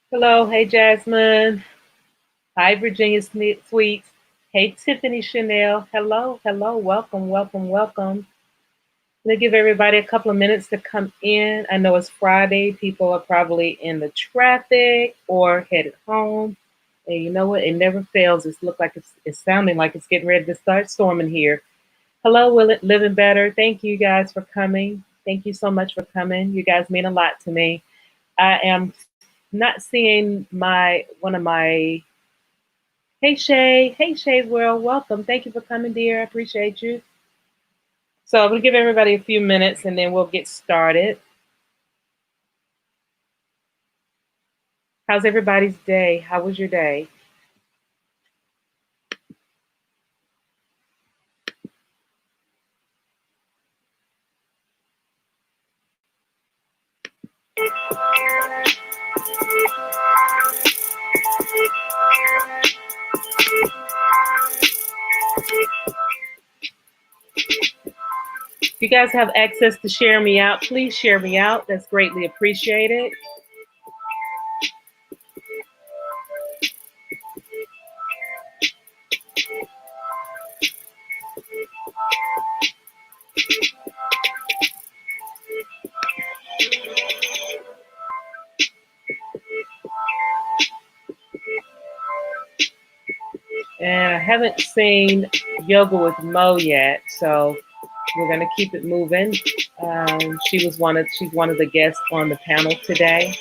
Hello, hey Jasmine. Hi Virginia Sweets. Hey Tiffany Chanel. Hello, hello, welcome, welcome, welcome. Let me give everybody a couple of minutes to come in. I know it's Friday. People are probably in the traffic or headed home. And you know what? It never fails. It's sounding like it's getting ready to start storming here. Hello, Will It Living Better. Thank you guys for coming. Thank you so much for coming. You guys mean a lot to me. I am not seeing my one of my Hey Shay. Hey Shay World. Welcome. Thank you for coming, dear. I appreciate you. So I'm gonna give everybody a few minutes and then we'll get started. How's everybody's day? How was your day? If you guys have access to share me out, please share me out. That's greatly appreciated. And I haven't seen Yoga with Mo yet, so we're gonna keep it moving. She's one of the guests on the panel today.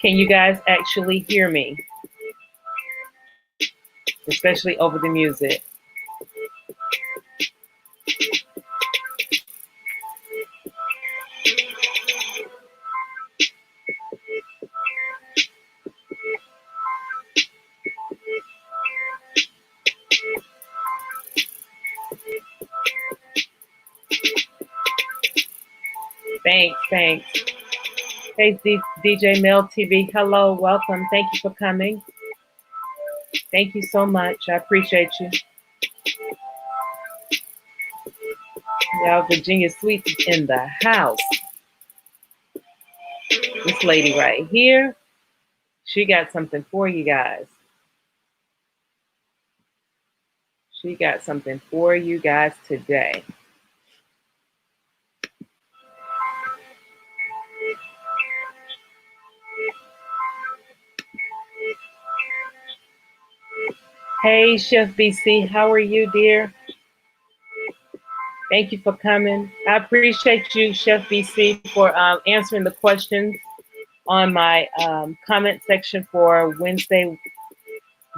Can you guys actually hear me, especially over the music? Thanks, thanks. Hey, DJ Mel TV. Hello, welcome. Thank you for coming. Thank you so much. I appreciate you. Y'all, Virginia Sweets is in the house. This lady right here, she got something for you guys. She got something for you guys today. Hey, Chef BC, how are you, dear? Thank you for coming. I appreciate you, Chef BC, for answering the questions on my comment section for Wednesday,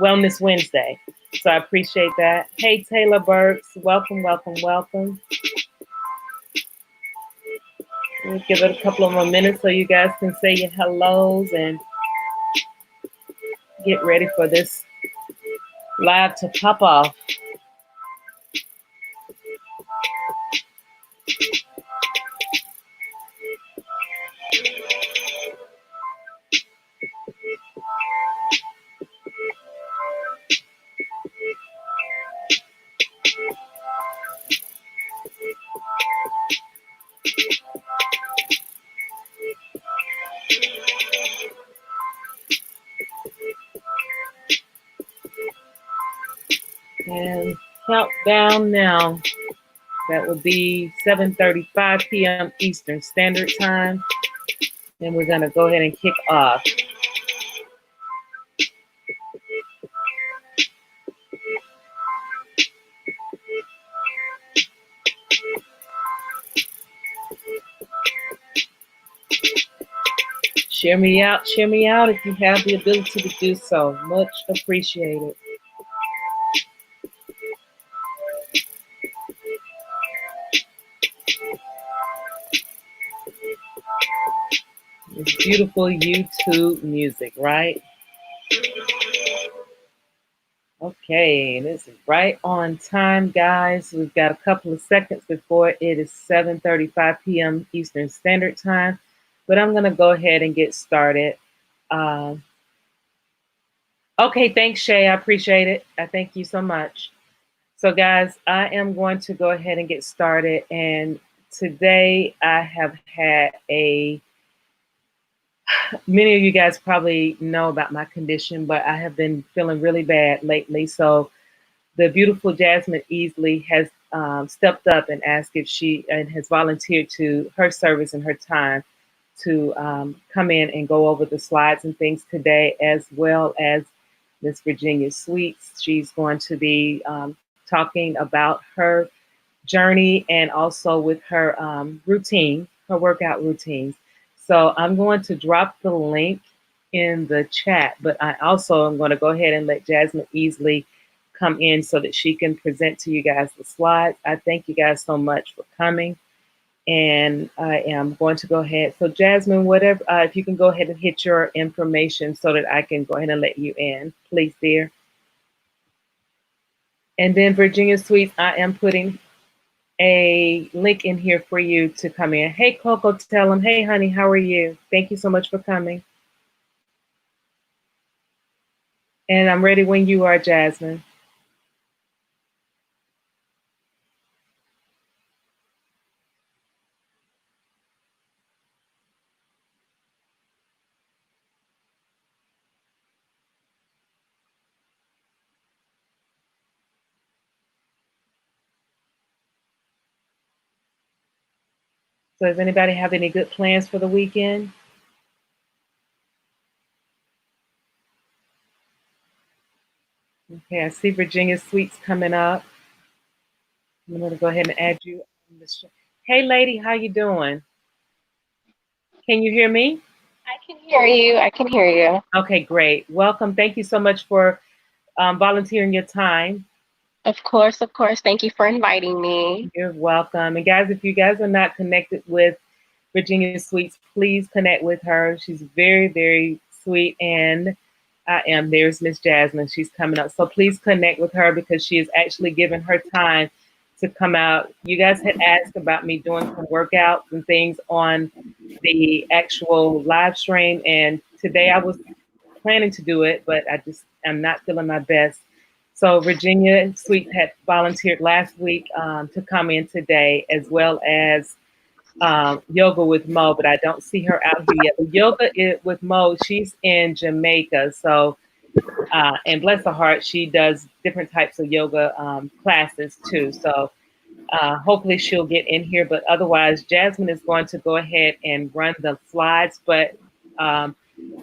Wellness Wednesday. So I appreciate that. Hey, Taylor Burks, welcome, welcome, welcome. We'll give it a couple of more minutes so you guys can say your hellos and get ready for this live to pop off. And countdown now. That will be 7:35 p.m. Eastern Standard Time. And we're going to go ahead and kick off. Share me out if you have the ability to do so. Much appreciated. It's beautiful YouTube music, right? Okay, this is right on time, guys. We've got a couple of seconds before it is 7:35 p.m. Eastern Standard Time, but I'm going to go ahead and get started. Um, okay, thanks, Shay. I appreciate it. I thank you so much. So, guys, I am going to go ahead and get started. And today I have had a Many of you guys probably know about my condition, but I have been feeling really bad lately. So the beautiful Jasmine Easley has stepped up and asked if she and has volunteered to her service and her time to come in and go over the slides and things today, as well as Miss Virginia Sweets. She's going to be talking about her journey and also with her routine, her workout routines. So I'm going to drop the link in the chat, but I also am going to go ahead and let Jasmine Easley come in so that she can present to you guys the slides. I thank you guys so much for coming. And I am going to go ahead. So Jasmine, whatever, if you can go ahead and hit your information so that I can go ahead and let you in, please, dear. And then Virginia Sweets, I am putting a link in here for you to come in. Hey, Coco, tell them, hey, honey, how are you? Thank you so much for coming. And I'm ready when you are, Jasmine. So does anybody have any good plans for the weekend? Okay, I see Virginia Sweets coming up. I'm going to go ahead and add you on the show. Hey, lady, how you doing? Can you hear me? I can hear you. I can hear you. Okay, great. Welcome. Thank you so much for volunteering your time. Of course, of course. Thank you for inviting me. You're welcome. And guys, if you guys are not connected with Virginia Sweets, please connect with her. She's very, very sweet. And I am. There's Miss Jasmine. She's coming up. So please connect with her because she is actually giving her time to come out. You guys had asked about me doing some workouts and things on the actual live stream. And today I was planning to do it, but I'm not feeling my best. So Virginia Sweet had volunteered last week to come in today, as well as yoga with Mo, but I don't see her out here yet. But with Mo, she's in Jamaica. So, and bless her heart, she does different types of yoga classes too. So hopefully she'll get in here. But otherwise, Jasmine is going to go ahead and run the slides. But um,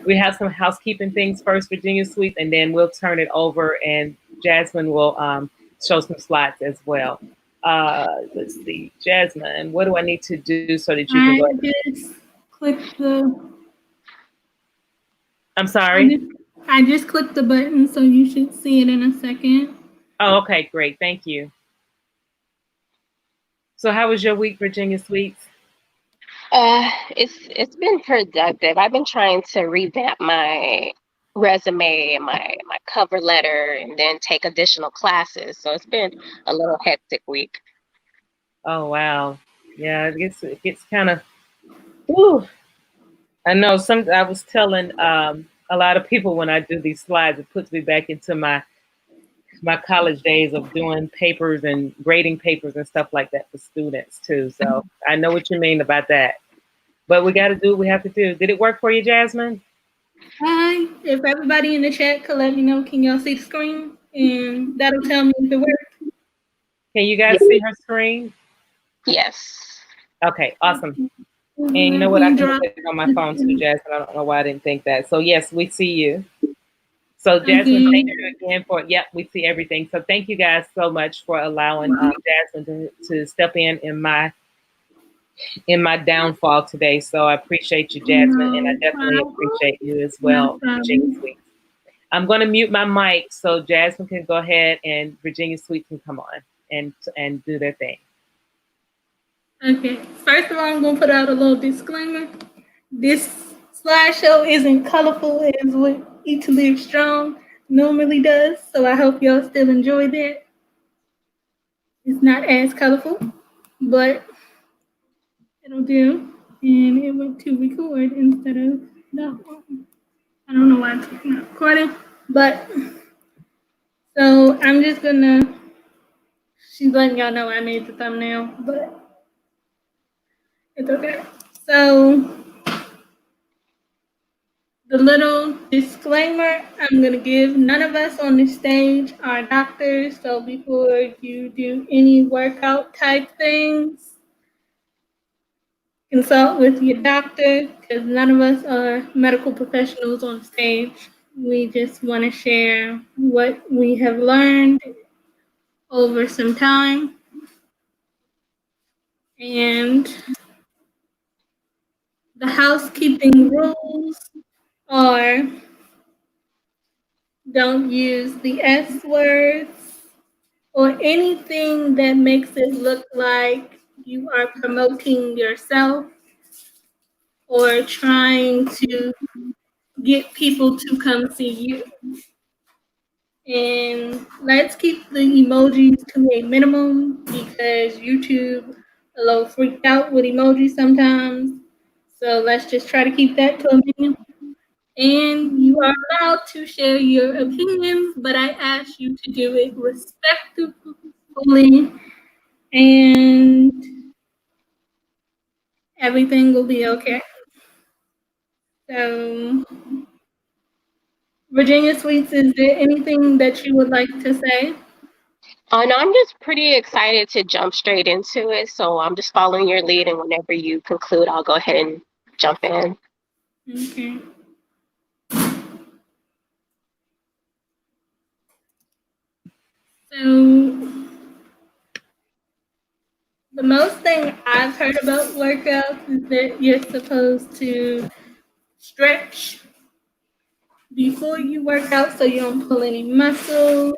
we have some housekeeping things first, Virginia Sweet, and then we'll turn it over and Jasmine will show some slides as well. Let's see, Jasmine, what do I need to do so that you can go I ahead? just clicked the. I'm I sorry. just, I just clicked the button, so you should see it in a second. Oh, okay, great. Thank you. So how was your week, Virginia Sweets? It's been productive. I've been trying to revamp my resume and my cover letter, and then take additional classes. So it's been a little hectic week. Oh, wow. Yeah, it gets kind of, ooh. I know I was telling a lot of people when I do these slides, it puts me back into my college days of doing papers and grading papers and stuff like that for students too. So I know what you mean about that. But we got to do what we have to do. Did it work for you, Jasmine? Hi, if everybody in the chat could let me know, can y'all see the screen? And that'll tell me if it worked. Can you Yeah. guys see her screen? Yes. Okay, awesome. And you know Let what? I me can look drop. at it on my phone too, Jasmine. I don't know why I didn't think that. So yes, we see you. So Jasmine, Okay. thank you again for we see everything. So thank you guys so much for allowing Jasmine to step in my downfall today. So I appreciate you, Jasmine, and I No definitely problem. appreciate you as No well, Virginia problem. Sweet. I'm going to mute my mic so Jasmine can go ahead and Virginia Sweet can come on and do their thing. Okay. First of all, I'm gonna put out a little disclaimer. This slideshow isn't colorful as what Eat to Live Strong normally does, so I hope y'all still enjoy that. It's not as colorful, but it'll do. And it went to record instead of no. I don't know why it's not recording, but so I'm just gonna. She's letting y'all know I made the thumbnail, but it's okay. So The little disclaimer I'm going to give, none of us on the stage are doctors, so before you do any workout type things, consult with your doctor, because none of us are medical professionals on stage. We just want to share what we have learned over some time. And the housekeeping rules are don't use the S words or anything that makes it look like you are promoting yourself or trying to get people to come see you. And let's keep the emojis to a minimum because YouTube a little freaked out with emojis sometimes. So let's just try to keep that to a minimum. And you are allowed to share your opinions, but I ask you to do it respectfully, and everything will be okay. So, Virginia Sweets, is there anything that you would like to say? No, I'm just pretty excited to jump straight into it. So I'm just following your lead, and whenever you conclude, I'll go ahead and jump in. Okay. So, the most thing I've heard about workouts is that you're supposed to stretch before you work out so you don't pull any muscles.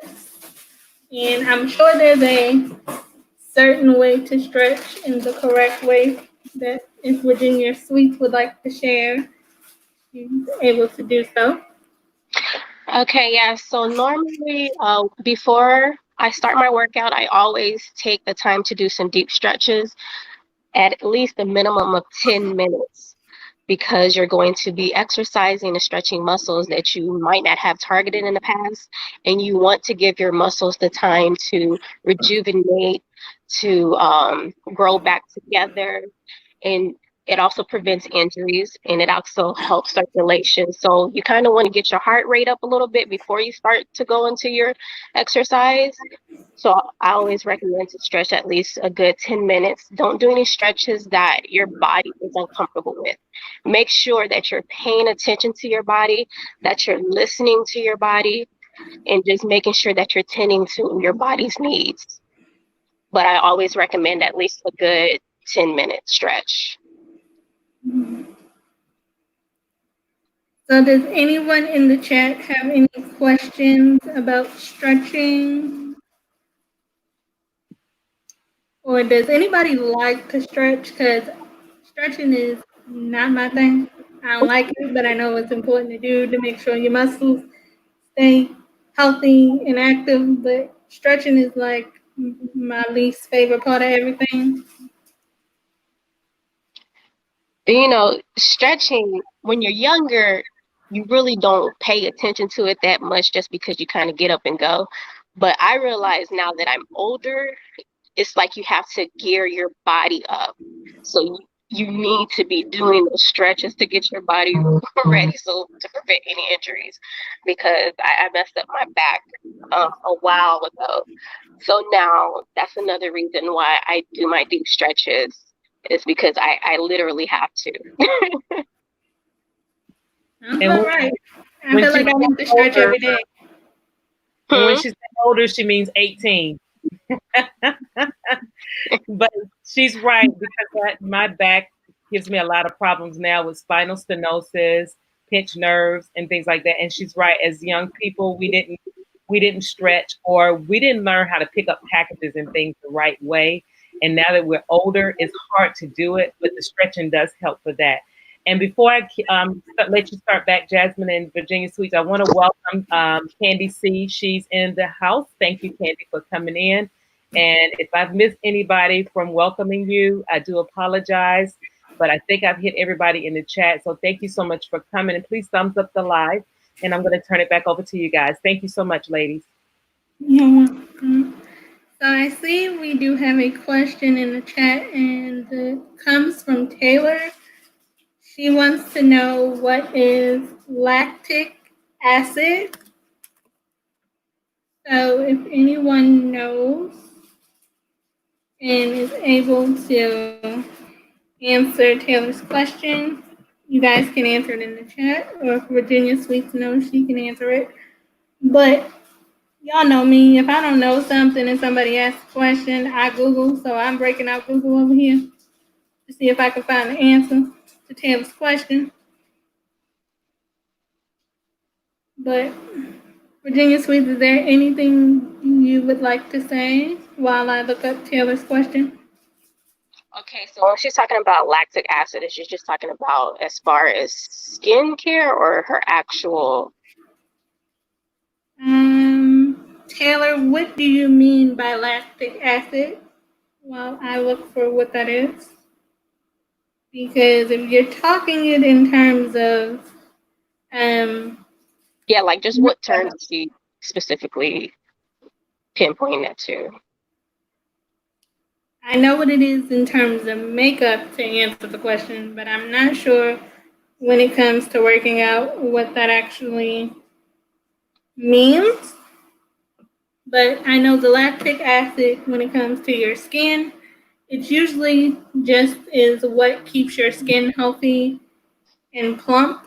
And I'm sure there's a certain way to stretch in the correct way that if Virginia Sweets would like to share, she's able to do so. Okay, yeah. So normally, before I start my workout, I always take the time to do some deep stretches at least a minimum of 10 minutes because you're going to be exercising and stretching muscles that you might not have targeted in the past. And you want to give your muscles the time to rejuvenate, to grow back together. And it also prevents injuries and it also helps circulation. So you kind of want to get your heart rate up a little bit before you start to go into your exercise. So I always recommend to stretch at least a good 10 minutes. Don't do any stretches that your body is uncomfortable with. Make sure that you're paying attention to your body, that you're listening to your body, and just making sure that you're tending to your body's needs. But I always recommend at least a good 10-minute stretch. So does anyone in the chat have any questions about stretching? Or does anybody like to stretch? Because stretching is not my thing. I don't like it, but I know it's important to do to make sure your muscles stay healthy and active. But stretching is like my least favorite part of everything. You know, stretching when you're younger, you really don't pay attention to it that much just because you kind of get up and go. But I realize now that I'm older, it's like you have to gear your body up. So you need to be doing those stretches to get your body ready so to prevent any injuries because I messed up my back a while ago. So now that's another reason why I do my deep stretches is because I literally have to. I'm all right. I feel like I need to stretch every day. And when she says older, she means 18. But she's right because my back gives me a lot of problems now with spinal stenosis, pinched nerves, and things like that. And she's right. As young people, we didn't stretch or we didn't learn how to pick up packages and things the right way. And now that we're older, it's hard to do it, but the stretching does help for that. And before I let you start back, Jasmine and Virginia Sweets, I want to welcome Candy C. She's in the house. Thank you, Candy, for coming in. And if I've missed anybody from welcoming you, I do apologize. But I think I've hit everybody in the chat. So thank you so much for coming. And please thumbs up the live. And I'm going to turn it back over to you guys. Thank you so much, ladies. You're welcome. So I see we do have a question in the chat, and it comes from Taylor. She wants to know what is lactic acid. So if anyone knows and is able to answer Taylor's question, you guys can answer it in the chat, or if Virginia Sweets knows, she can answer it. But y'all know me. If I don't know something and somebody asks a question, I Google. So I'm breaking out Google over here to see if I can find the answer to Taylor's question. But Virginia Sweets, is there anything you would like to say while I look up Taylor's question? Okay, so when she's talking about lactic acid, is she just talking about as far as skincare or her actual? Taylor, what do you mean by lactic acid? While I look for what that is. Because if you're talking it in terms of Yeah, like just what terms is she specifically pinpointing that to? I know what it is in terms of makeup to answer the question, but I'm not sure when it comes to working out what that actually means. But I know the lactic acid, when it comes to your skin, it's usually just is what keeps your skin healthy and plump.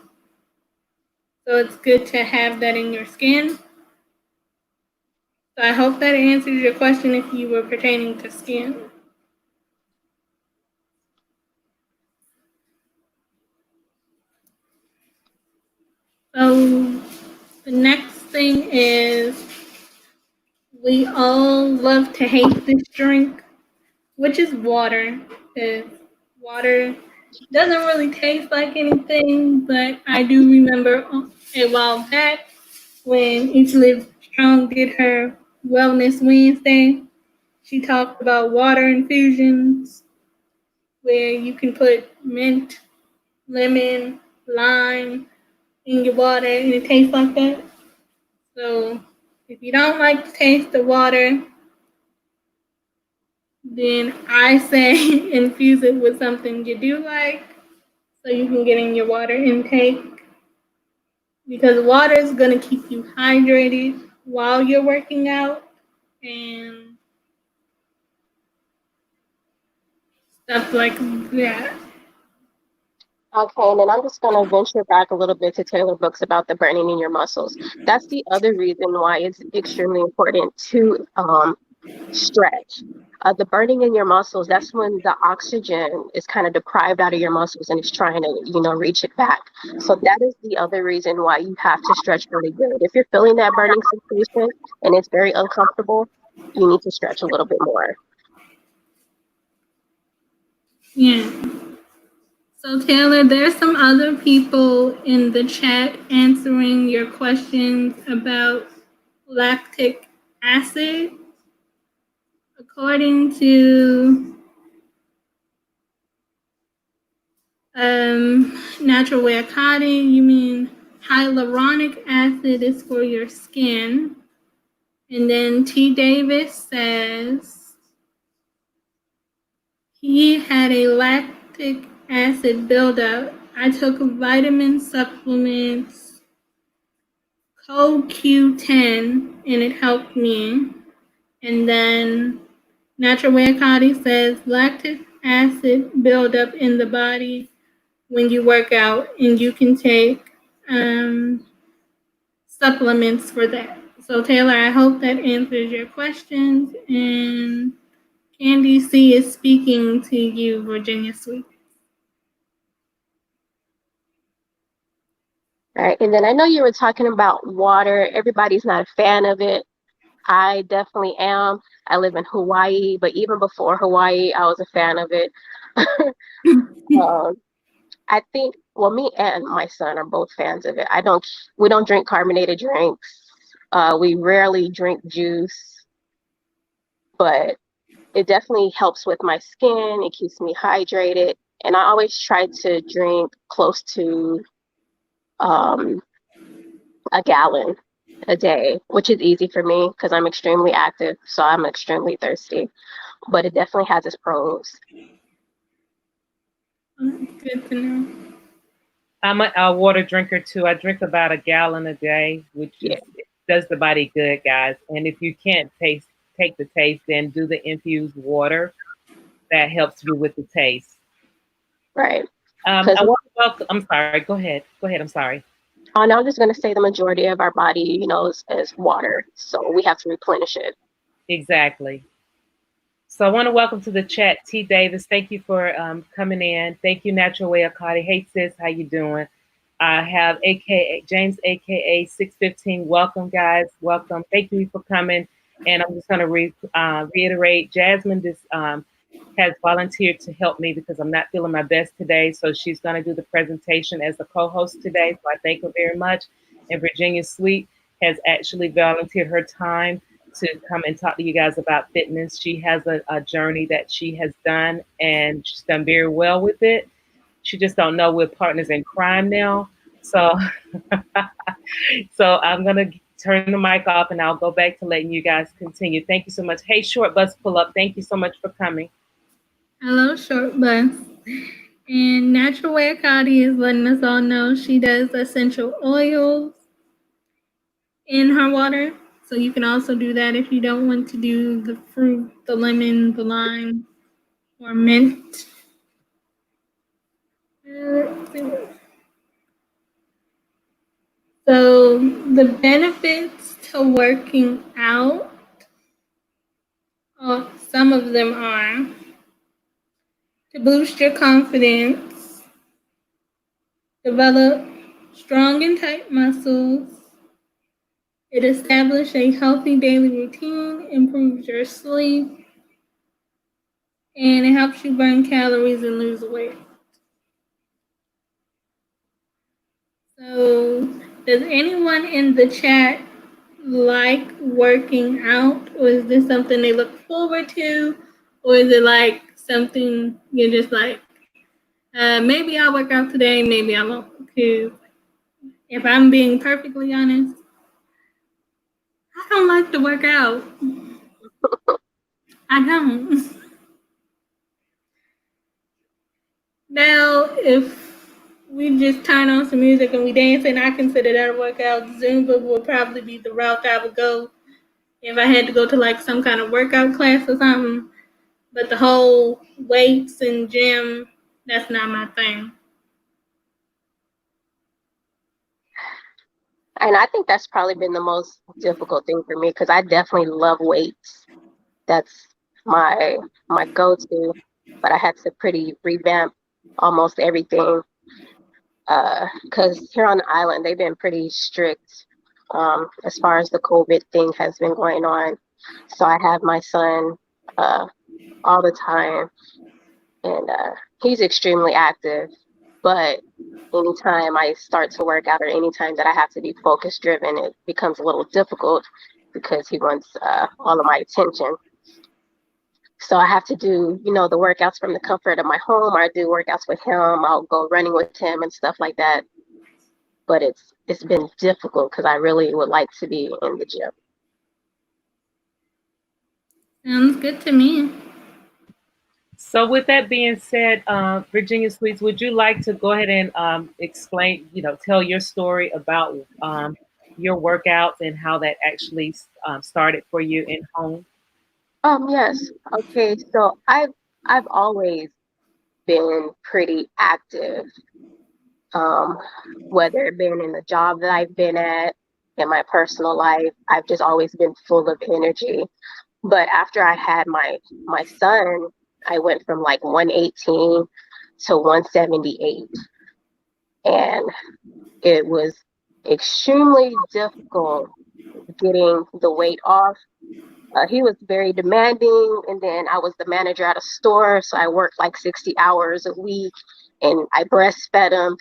So it's good to have that in your skin. So I hope that answers your question if you were pertaining to skin. So the next thing is we all love to hate this drink, which is water. Because water doesn't really taste like anything, but I do remember a while back when Easley Strong did her Wellness Wednesday. She talked about water infusions where you can put mint, lemon, lime in your water and it tastes like that. So if you don't like the taste of water, then I say infuse it with something you do like so you can get in your water intake. Because water is going to keep you hydrated while you're working out and stuff like that. Okay, and then I'm just going to venture back a little bit to Taylor books about the burning in your muscles. That's the other reason why it's extremely important to stretch. The burning in your muscles, that's when the oxygen is kind of deprived out of your muscles and it's trying to, reach it back. So that is the other reason why you have to stretch really good. If you're feeling that burning sensation and it's very uncomfortable, you need to stretch a little bit more. Yeah. So Taylor, there's some other people in the chat answering your questions about lactic acid. According to Natural Way Akadi, you mean hyaluronic acid is for your skin. And then T. Davis says he had a lactic acid buildup. I took vitamin supplements, CoQ10, and it helped me. And then Natural Way Akadi says lactic acid buildup in the body when you work out, and you can take supplements for that. So Taylor, I hope that answers your questions. And Candy C is speaking to you, Virginia Sweet. Right. And then I know you were talking about water. Everybody's not a fan of it. I definitely am. I live in Hawaii, but even before Hawaii, I was a fan of it. I think, well, me and my son are both fans of it. We don't drink carbonated drinks. We rarely drink juice, but it definitely helps with my skin. It keeps me hydrated. And I always try to drink close to a gallon a day, which is easy for me because I'm extremely active. So I'm extremely thirsty, but it definitely has its pros. Good to know. I'm a water drinker too. I drink about a gallon a day, which Yeah, is does the body good, guys. And if you can't take the taste, then do the infused water. That helps you with the taste. right. I Because want to welcome. I'm sorry. Go ahead. Go ahead. I'm sorry. I'm just going to say the majority of our body, is water. So we have to replenish it. Exactly. So I want to welcome to the chat T Davis. Thank you for coming in. Thank you, Natural Way Akati. Hey sis, how you doing? I have AKA James, AKA 615. Welcome, guys. Welcome. Thank you for coming. And I'm just going to reiterate. Jasmine has volunteered to help me because I'm not feeling my best today. So she's going to do the presentation as the co-host today. So I thank her very much. And Virginia Sweet has actually volunteered her time to come and talk to you guys about fitness. She has a journey that she has done, and she's done very well with it. She just don't know we're partners in crime now. So, so I'm gonna turn the mic off, and I'll go back to letting you guys continue. Thank you so much. Hey, Short Bus Pull Up. Thank you so much for coming. Hello, Short Bus. And Natural Way Akati is letting us all know she does essential oils in her water. So you can also do that if you don't want to do the fruit, the lemon, the lime, or mint. So the benefits to working out, some of them are to boost your confidence, develop strong and tight muscles. It establishes a healthy daily routine, improves your sleep, and it helps you burn calories and lose weight. So, does anyone in the chat like working out, or is this something they look forward to, or is it like something you're just like, maybe I'll work out today, maybe I won't? Because if I'm being perfectly honest, I don't like to work out. I don't. Now, if we just turn on some music and we dance, and I consider that a workout, Zumba would probably be the route I would go if I had to go to like some kind of workout class or something. But the whole weights and gym, that's not my thing. And I think that's probably been the most difficult thing for me because I definitely love weights. That's my go-to. But I had to pretty revamp almost everything because here on the island they've been pretty strict as far as the COVID thing has been going on. So I have my son uh, all the time, and he's extremely active. But anytime I start to work out or anytime that I have to be focus driven, it becomes a little difficult because he wants all of my attention. So I have to do, the workouts from the comfort of my home. I do workouts with him. I'll go running with him and stuff like that. But it's been difficult because I really would like to be in the gym. Sounds good to me. So, with that being said, Virginia Sweets, would you like to go ahead and explain, tell your story about your workouts and how that actually started for you in home? Yes. Okay. So I've always been pretty active, um, whether it been in the job that I've been at, in my personal life. I've just always been full of energy. But after I had my son, I went from like 118 to 178, and it was extremely difficult getting the weight off. He was very demanding, and then I was the manager at a store, so I worked like 60 hours a week, and I breastfed him,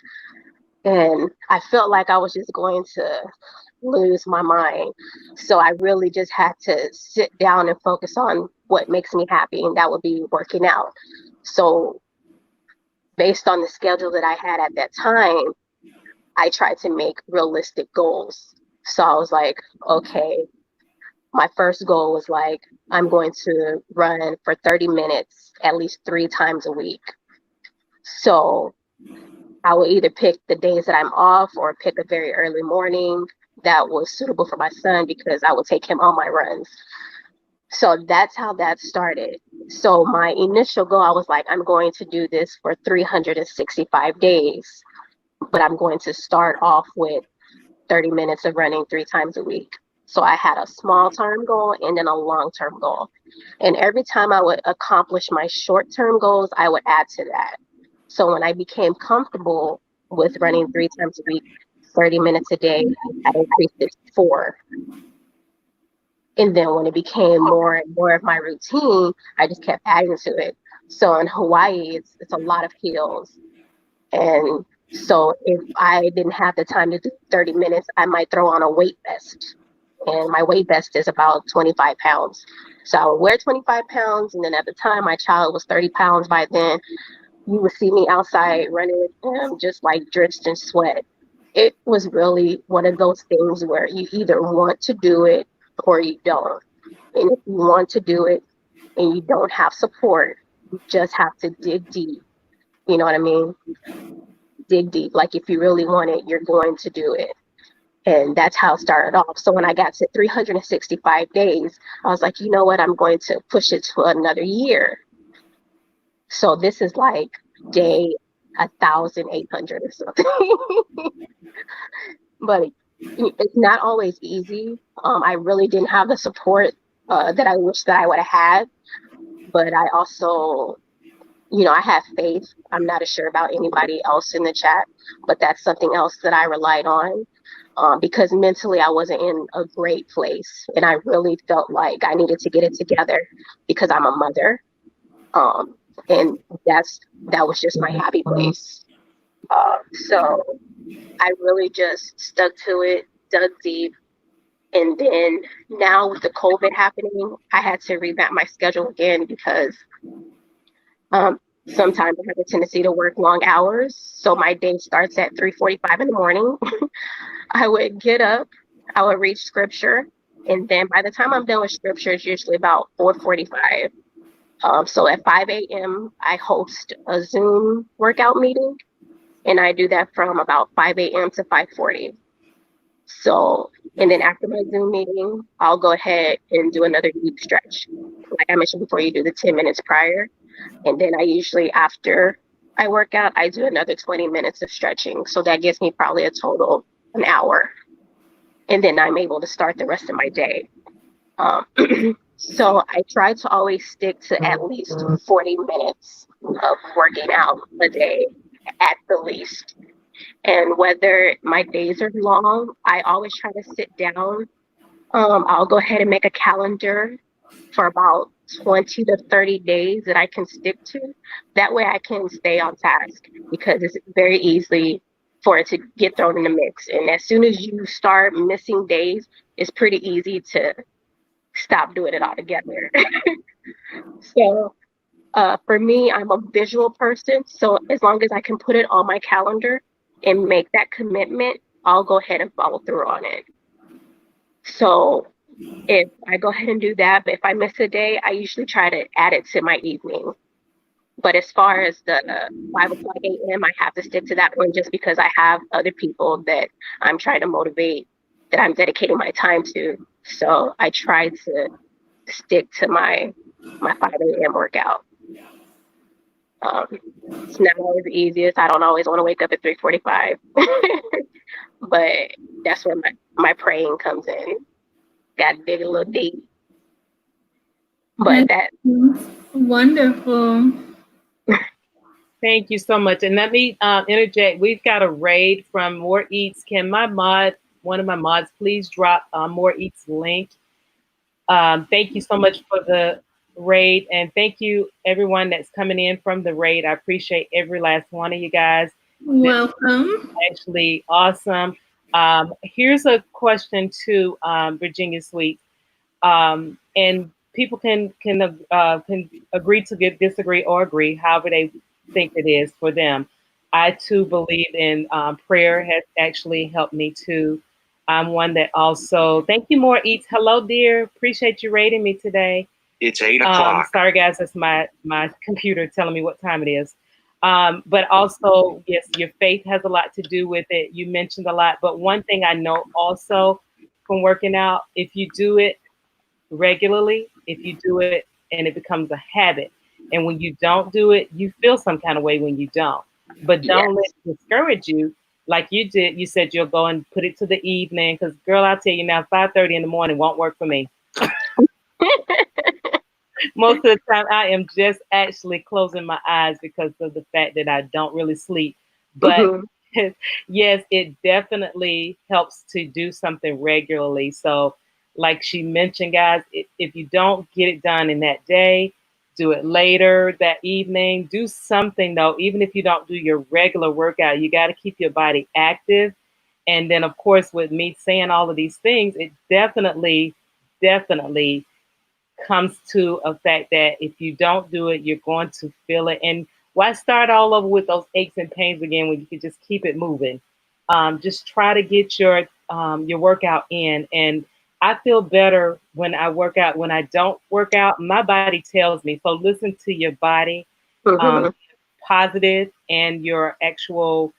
and I felt like I was just going to lose my mind. So I really just had to sit down and focus on what makes me happy, and that would be working out. So based on the schedule that I had at that time, I tried to make realistic goals. So I was like, okay, my first goal was like, I'm going to run for 30 minutes at least 3 times a week. So I would either pick the days that I'm off or pick a very early morning that was suitable for my son because I would take him on my runs. So that's how that started. So my initial goal, I was like, I'm going to do this for 365 days, but I'm going to start off with 30 minutes of running 3 times a week. So I had a small term goal and then a long term goal. And every time I would accomplish my short term goals, I would add to that. So when I became comfortable with running 3 times a week, 30 minutes a day, I increased it to 4. And then when it became more and more of my routine, I just kept adding to it. So in Hawaii, it's a lot of hills. And so if I didn't have the time to do 30 minutes, I might throw on a weight vest. And my weight vest is about 25 pounds. So I would wear 25 pounds. And then at the time, my child was 30 pounds by then. You would see me outside running with him, just like drenched in sweat. It was really one of those things where you either want to do it or you don't. And if you want to do it and you don't have support, you just have to dig deep. You know what I mean? Dig deep. Like if you really want it, you're going to do it. And that's how it started off. So when I got to 365 days, I was like, you know what? I'm going to push it to another year. So this is like day 1,800 or something. But it's not always easy. I really didn't have the support that I wish that I would have had. But I also, I have faith. I'm not as sure about anybody else in the chat, but that's something else that I relied on because mentally I wasn't in a great place. And I really felt like I needed to get it together because I'm a mother. And that was just my happy place. So I really just stuck to it, dug deep. And then now with the COVID happening, I had to revamp my schedule again because sometimes I have a tendency to work long hours. So my day starts at 3:45 in the morning. I would get up, I would read scripture. And then by the time I'm done with scripture, it's usually about 4:45. So at 5 a.m., I host a Zoom workout meeting, and I do that from about 5 a.m. to 5:40. So, and then after my Zoom meeting, I'll go ahead and do another deep stretch. Like I mentioned before, you do the 10 minutes prior. And then I usually, after I work out, I do another 20 minutes of stretching. So that gives me probably a total an hour. And then I'm able to start the rest of my day. So I try to always stick to at least 40 minutes of working out a day at the least. And whether my days are long, I always try to sit down. I'll go ahead and make a calendar for about 20 to 30 days that I can stick to. That way I can stay on task because it's very easy for it to get thrown in the mix. And as soon as you start missing days, it's pretty easy to stop doing it altogether. So for me, I'm a visual person. So as long as I can put it on my calendar and make that commitment, I'll go ahead and follow through on it. So if I go ahead and do that, but if I miss a day, I usually try to add it to my evening. But as far as the 5 o'clock a.m., I have to stick to that one just because I have other people that I'm trying to motivate, that I'm dedicating my time to. So I try to stick to my 5 a.m. workout. It's not always the easiest. I don't always want to wake up at 3:45, but that's where my praying comes in. Got to dig a little deep. But that's wonderful. Thank you so much. And let me interject. We've got a raid from More Eats. Can one of my mods, please drop More Eats link? Thank you so much for the raid. And thank you, everyone that's coming in from the raid. I appreciate every last one of you guys. Welcome. Actually awesome. Here's a question to Virginia Sweet. And people can agree to disagree or agree, however they think it is for them. I too believe in prayer has actually helped me too. I'm one that also, thank you, More Eats. Hello, dear. Appreciate you rating me today. It's 8 o'clock. Sorry, guys. That's my computer telling me what time it is. But also, yes, your faith has a lot to do with it. You mentioned a lot, but one thing I know also from working out, if you do it regularly, if you do it and it becomes a habit, and when you don't do it, you feel some kind of way when you don't. But Yes. don't let it discourage you. Like you did, you said you'll go and put it to the evening. Because girl, I'll tell you now, 5:30 in the morning won't work for me. Most of the time, I am just actually closing my eyes because of the fact that I don't really sleep. But Mhm. yes, it definitely helps to do something regularly. So, like she mentioned, guys, if you don't get it done in that day, do it later that evening. Do something though, even if you don't do your regular workout, you got to keep your body active. And then, of course, with me saying all of these things, it definitely comes to a fact that if you don't do it, you're going to feel it. And why start all over with those aches and pains again when you can just keep it moving? Just try to get your workout in. And I feel better when I work out. When I don't work out, my body tells me. So listen to your body, um, Mhm. positive, and your actual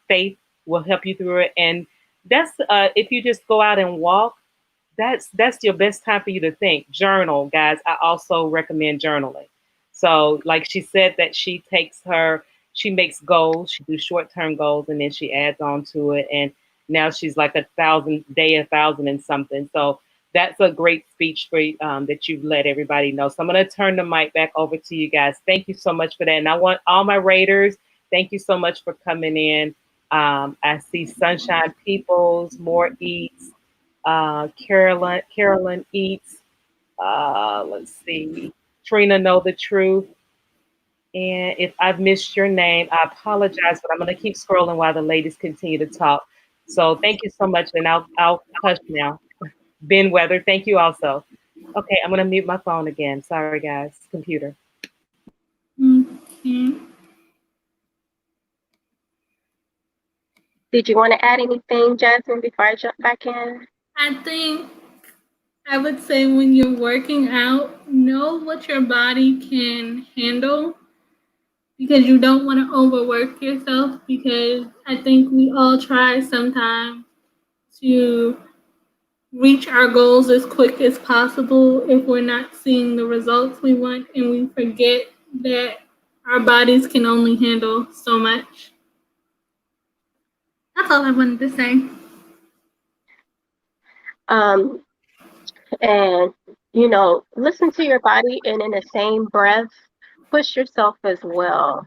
faith will help you through it. And that's if you just go out and walk, that's your best time for you to think. Journal, guys. I also recommend journaling. So, like she said, that she makes goals. She do short term goals, and then she adds on to it. And now she's like 1,000 and something. So that's a great speech for that you've let everybody know. So I'm gonna turn the mic back over to you guys. Thank you so much for that. And I want all my Raiders. Thank you so much for coming in. I see Sunshine Peoples, More Eats, Carolyn Eats. Let's see. Trina Know the Truth. And if I've missed your name, I apologize, but I'm going to keep scrolling while the ladies continue to talk. So thank you so much, and I'll hush now. Ben Weather, thank you also. Okay, I'm going to mute my phone again. Sorry, guys. Computer. Okay. Did you want to add anything, Jasmine, before I jump back in? I think I would say when you're working out, know what your body can handle because you don't want to overwork yourself. Because I think we all try sometimes to reach our goals as quick as possible if we're not seeing the results we want, and we forget that our bodies can only handle so much. That's all I wanted to say. Um, and listen to your body, and in the same breath, push yourself as well.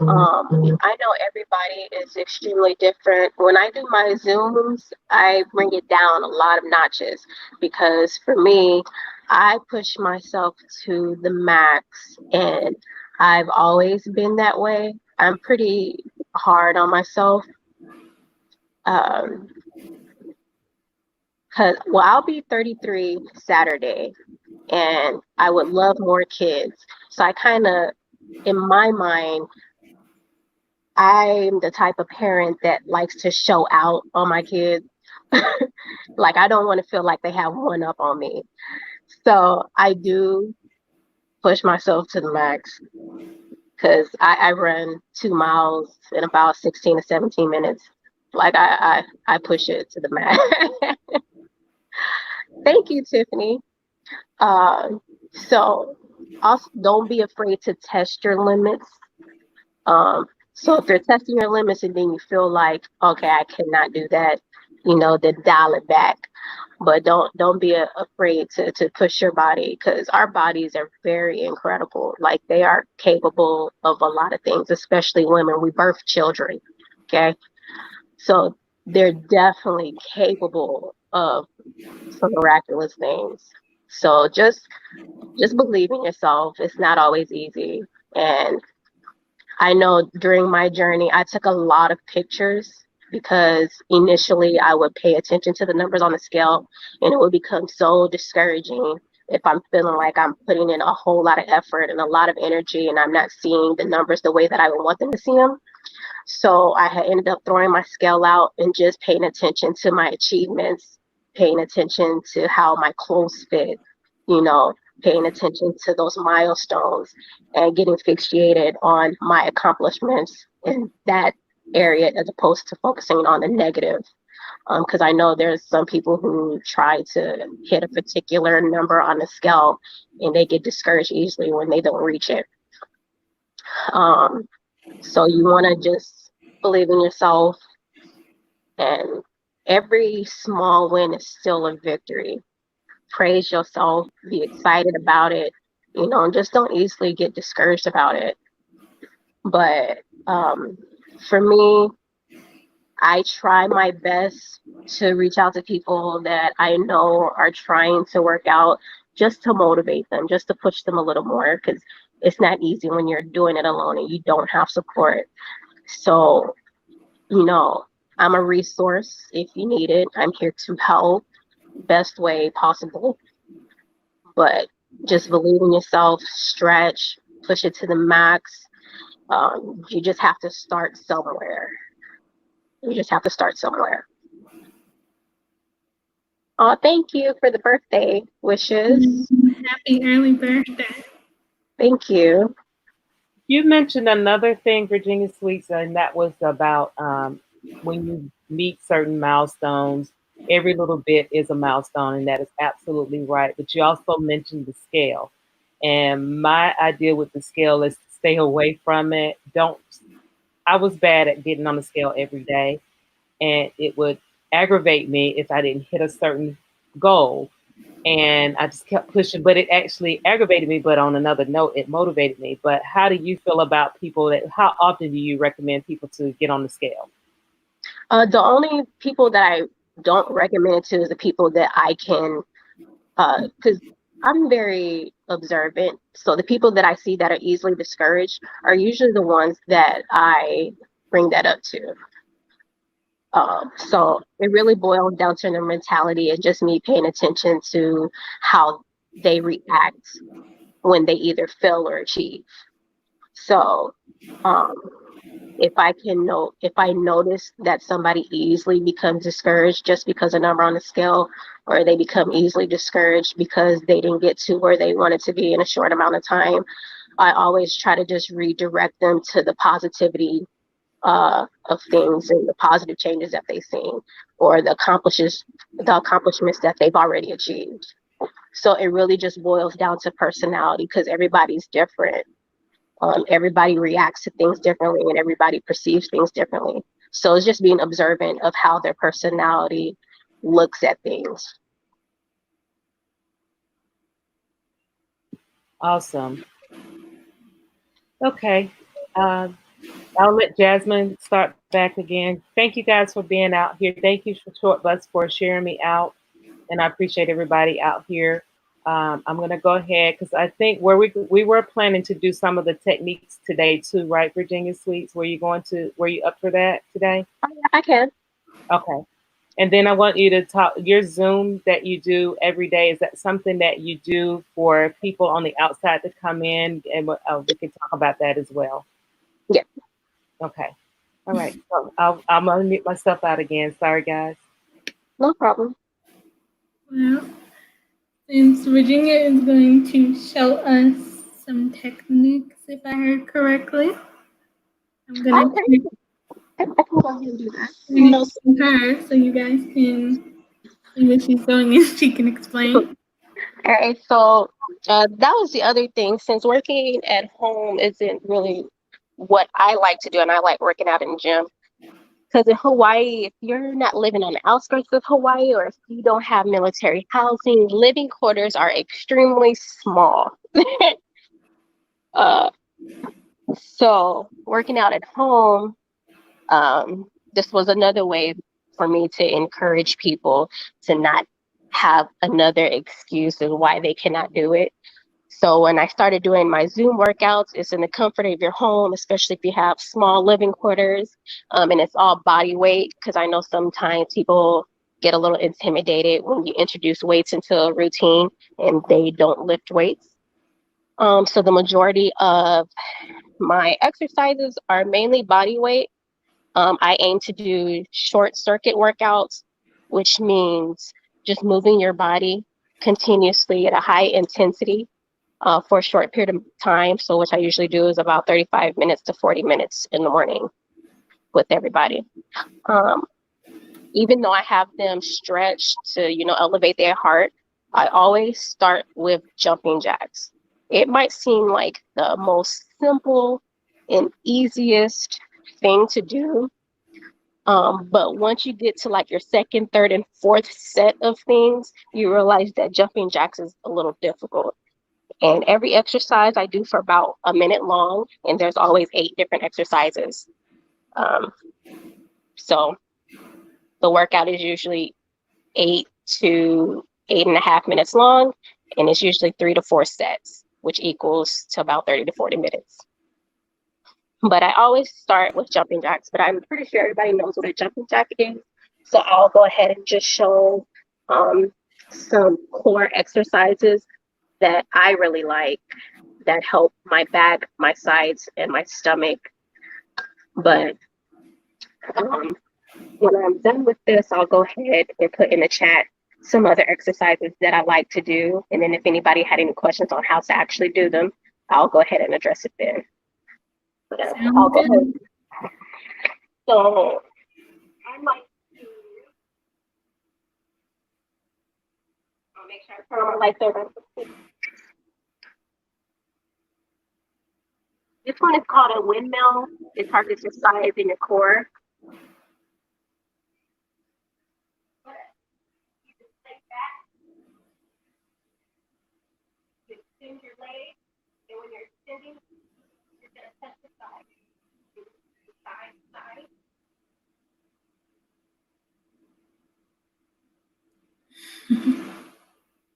I know everybody is extremely different. When I do my Zooms, I bring it down a lot of notches because for me, I push myself to the max, and I've always been that way. I'm pretty hard on myself. Um, I'll be 33 Saturday, and I would love more kids. So I kind of, in my mind, I'm the type of parent that likes to show out on my kids. Like, I don't want to feel like they have one up on me. So I do push myself to the max because I run 2 miles in about 16 to 17 minutes. Like, I push it to the max. Thank you, Tiffany. Uh, so also don't be afraid to test your limits. So if you're testing your limits and then you feel like, okay, I cannot do that, then dial it back. But don't be afraid to push your body because our bodies are very incredible. Like they are capable of a lot of things, especially women. We birth children. Okay. So they're definitely capable of some miraculous things. So just believe in yourself. It's not always easy. And I know during my journey, I took a lot of pictures because initially I would pay attention to the numbers on the scale and it would become so discouraging if I'm feeling like I'm putting in a whole lot of effort and a lot of energy and I'm not seeing the numbers the way that I would want them to see them. So I had ended up throwing my scale out and just paying attention to my achievements, paying attention to how my clothes fit, you know, paying attention to those milestones and getting fixated on my accomplishments in that area as opposed to focusing on the negative. Because I know there's some people who try to hit a particular number on the scale and they get discouraged easily when they don't reach it. So you want to just believe in yourself, and every small win is still a victory. Praise yourself, be excited about it, and just don't easily get discouraged about it. But for me, I try my best to reach out to people that I know are trying to work out, just to motivate them, just to push them a little more, because it's not easy when you're doing it alone and you don't have support. So, I'm a resource if you need it. I'm here to help best way possible. But just believe in yourself, stretch, push it to the max. You just have to start somewhere. You just have to start somewhere. Oh, thank you for the birthday wishes. Happy early birthday. Thank you. You mentioned another thing, Virginia Sweets, and that was about when you meet certain milestones, every little bit is a milestone, and that is absolutely right. But you also mentioned the scale. And my idea with the scale is to stay away from it. I was bad at getting on the scale every day, and it would aggravate me if I didn't hit a certain goal. And I just kept pushing, but it actually aggravated me. But on another note, it motivated me. But how do you feel about how often do you recommend people to get on the scale? The only people that I don't recommend it to is the people that I can, because I'm very observant. So the people that I see that are easily discouraged are usually the ones that I bring that up to. So it really boils down to their mentality and just me paying attention to how they react when they either fail or achieve. So if I notice that somebody easily becomes discouraged just because a number on the scale, or they become easily discouraged because they didn't get to where they wanted to be in a short amount of time, I always try to just redirect them to the positivity of things and the positive changes that they've seen, or the accomplishments that they've already achieved. So it really just boils down to personality, because everybody's different. Everybody reacts to things differently, and everybody perceives things differently. So it's just being observant of how their personality looks at things. Awesome. Okay. I'll let Jasmine start back again. Thank you guys for being out here. Thank you for Short Bus for sharing me out. And I appreciate everybody out here. I'm going to go ahead because I think we were planning to do some of the techniques today too, right, Virginia Sweets? Were you up for that today? I can. Okay. And then I want you to talk your Zoom that you do every day. Is that something that you do for people on the outside to come in? And we can talk about that as well. Yeah. Okay. All right. So I'm going to mute myself out again. Sorry, guys. No problem. Well, since Virginia is going to show us some techniques, if I heard correctly, I'm going to I can go ahead and do that. her so you guys can see what she's doing and she can explain. All right. So that was the other thing. Since working at home isn't really what I like to do, and I like working out in the gym. Because in Hawaii, if you're not living on the outskirts of Hawaii, or if you don't have military housing, living quarters are extremely small. So working out at home, this was another way for me to encourage people to not have another excuse of why they cannot do it. So when I started doing my Zoom workouts, it's in the comfort of your home, especially if you have small living quarters, and it's all body weight, because I know sometimes people get a little intimidated when you introduce weights into a routine and they don't lift weights. So the majority of my exercises are mainly body weight. I aim to do short circuit workouts, which means just moving your body continuously at a high intensity for a short period of time. So what I usually do is about 35 minutes to 40 minutes in the morning with everybody. Even though I have them stretched to, elevate their heart, I always start with jumping jacks. It might seem like the most simple and easiest thing to do. But once you get to like your second, third, and fourth set of things, you realize that jumping jacks is a little difficult. And every exercise I do for about a minute long, and there's always 8 different exercises. So the workout is usually 8 to 8.5 minutes long, and it's usually 3 to 4 sets, which equals to about 30 to 40 minutes. But I always start with jumping jacks, but I'm pretty sure everybody knows what a jumping jack is. So I'll go ahead and just show some core exercises that I really like that help my back, my sides, and my stomach. But when I'm done with this, I'll go ahead and put in the chat some other exercises that I like to do. And then if anybody had any questions on how to actually do them, I'll go ahead and address it then. But I'll go ahead. So I like to, I'll make sure I turn on my lights over. This one is called a windmill. It targets your sides and your core. You just take back, you extend your leg, and when you're extending, you're going to touch the side. Side, side.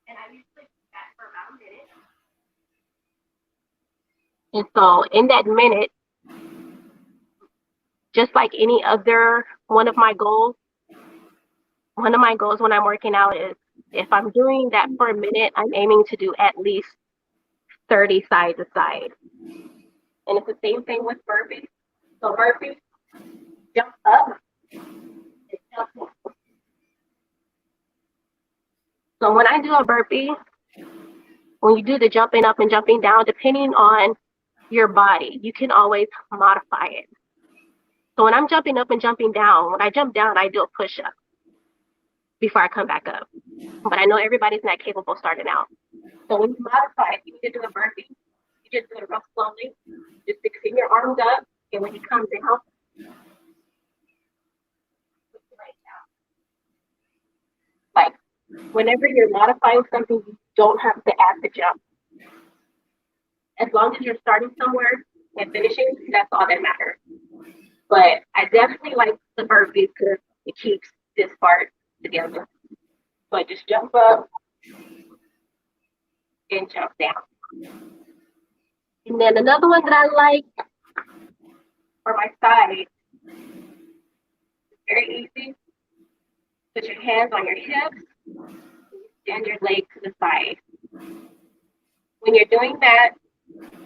And I usually do that for about a minute. And so in that minute, just like any other one of my goals when I'm working out is if I'm doing that for a minute, I'm aiming to do at least 30 side to side. And it's the same thing with burpees. So burpees, jump up and jump down. So when I do a burpee, when you do the jumping up and jumping down, depending on your body, you can always modify it. So when I'm jumping up and jumping down, when I jump down, I do a push-up before I come back up. But I know everybody's not capable starting out. So when you modify it, you need to do a burpee. You just do it real slowly. Just extend your arms up, and when you come down, like whenever you're modifying something, you don't have to add the jump. As long as you're starting somewhere and finishing, that's all that matters. But I definitely like the burpees because it keeps this part together. So I just jump up and jump down. And then another one that I like for my side, it's very easy. Put your hands on your hips, and your leg to the side. When you're doing that,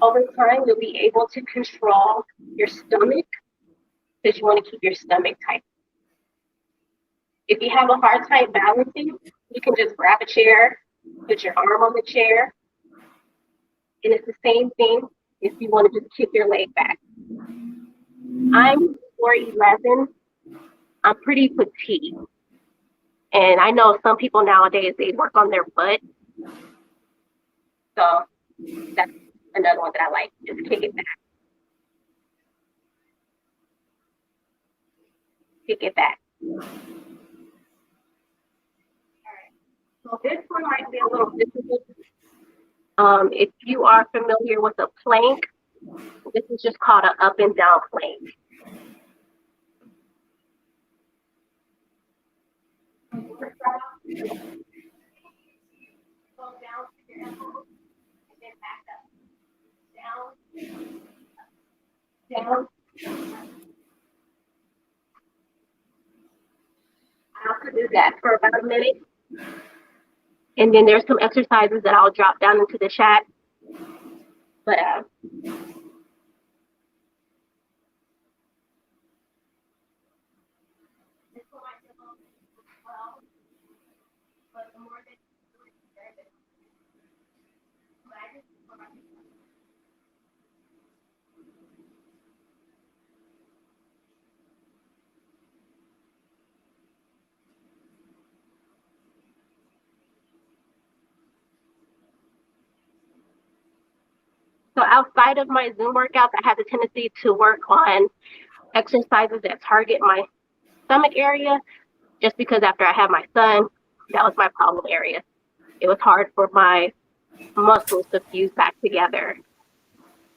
over time, you'll be able to control your stomach because you want to keep your stomach tight. If you have a hard time balancing, you can just grab a chair, put your arm on the chair, and it's the same thing if you want to just kick your leg back. I'm 4'11". I'm pretty petite. And I know some people nowadays, they work on their butt. So that's another one that I like, just kick it back. Kick it back. All right. So this one might be a little difficult. If you are familiar with a plank, this is just called an up and down plank. Go down to your elbows and then back up. Down. I also do that for about a minute. And then there's some exercises that I'll drop down into the chat. But So outside of my Zoom workouts, I have the tendency to work on exercises that target my stomach area, just because after I had my son, that was my problem area. It was hard for my muscles to fuse back together.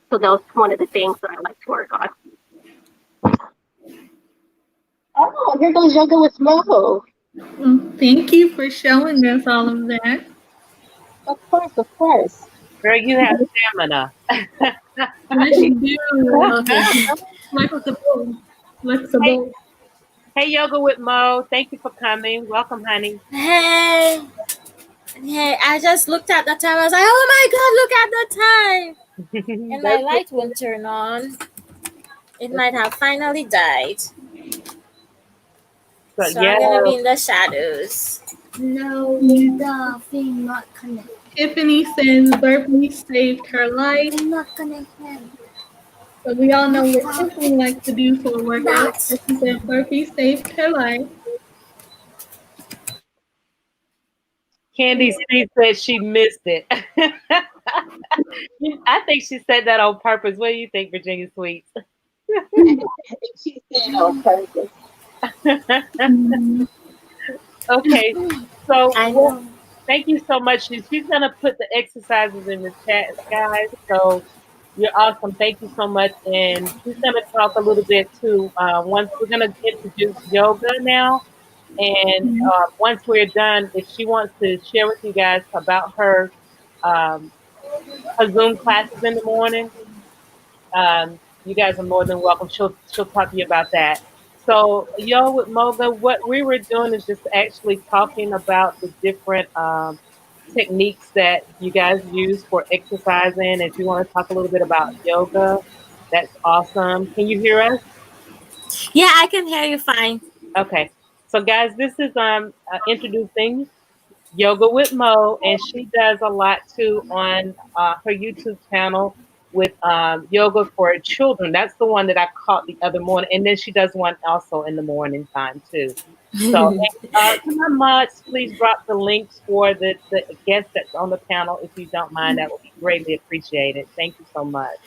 So that was one of the things that I like to work on. Oh, here goes yoga with Mo. Well, thank you for showing us all of that. Of course, of course. Girl, you have stamina. Yes, you do. Okay. Flexible. Hey, Flexible. hey, Yoga with Mo. Thank you for coming. Welcome, honey. Hey, hey, I just looked at the time. I was like, oh my God, look at the time. And my That's light won't turn on. It might have finally died. So yeah. I'm going to be in the shadows. No, Yeah. the thing not connected. Tiffany says burpees saved her life. Thing not connected. So we all know what Tiffany likes to do for a workout. That. So she said burpees saved her life. Candy C said she missed it. I think she said that on purpose. What do you think, Virginia Sweets? She said on purpose. Mhm. Okay, so I know. thank you so much. She's gonna put the exercises in the chat, guys. So you're awesome. Thank you so much. And she's gonna talk a little bit too. Once we're gonna introduce yoga now, and once we're done, if she wants to share with you guys about um, her Zoom classes in the morning, you guys are more than welcome. She'll talk to you about that. So, yo, with Moga, what we were doing is just actually talking about the different techniques that you guys use for exercising. If you want to talk a little bit about yoga, that's awesome. Can you hear us? Yeah, I can hear you fine. Okay. So, guys, this is introducing Yoga with Mo, and she does a lot too on her YouTube channel with yoga for children. That's the one that I caught the other morning, and then she does one also in the morning time too. So, to my mods, please drop the links for the guest that's on the panel if you don't mind. That would be greatly appreciated. Thank you so much.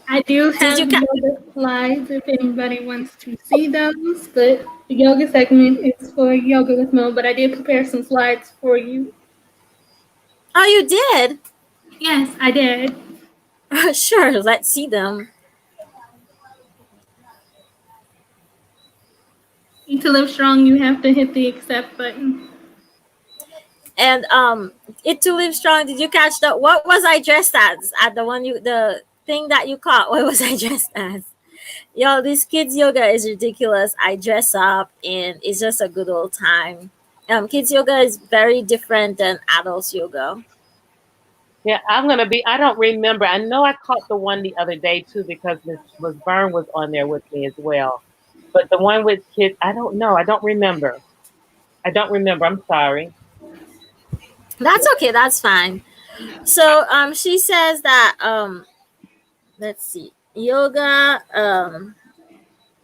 I do Did have you yoga slides if anybody wants to see those, but the yoga segment is for yoga with Mo. But I did prepare some slides for you. Oh, you did? Yes, I did. Sure, let's see them. To live strong, you have to hit the accept button. And it to live strong. Did you catch the what was I dressed as at the thing that you caught? What was I dressed as? Yo, this kids yoga is ridiculous. I dress up and it's just a good old time. Kids yoga is very different than adults yoga. Yeah, I don't remember. I know I caught the one the other day too because Miss Byrne was on there with me as well. But the one with kids, I don't know. I don't remember. I don't remember. I'm sorry. That's okay. That's fine. So she says that let's see, yoga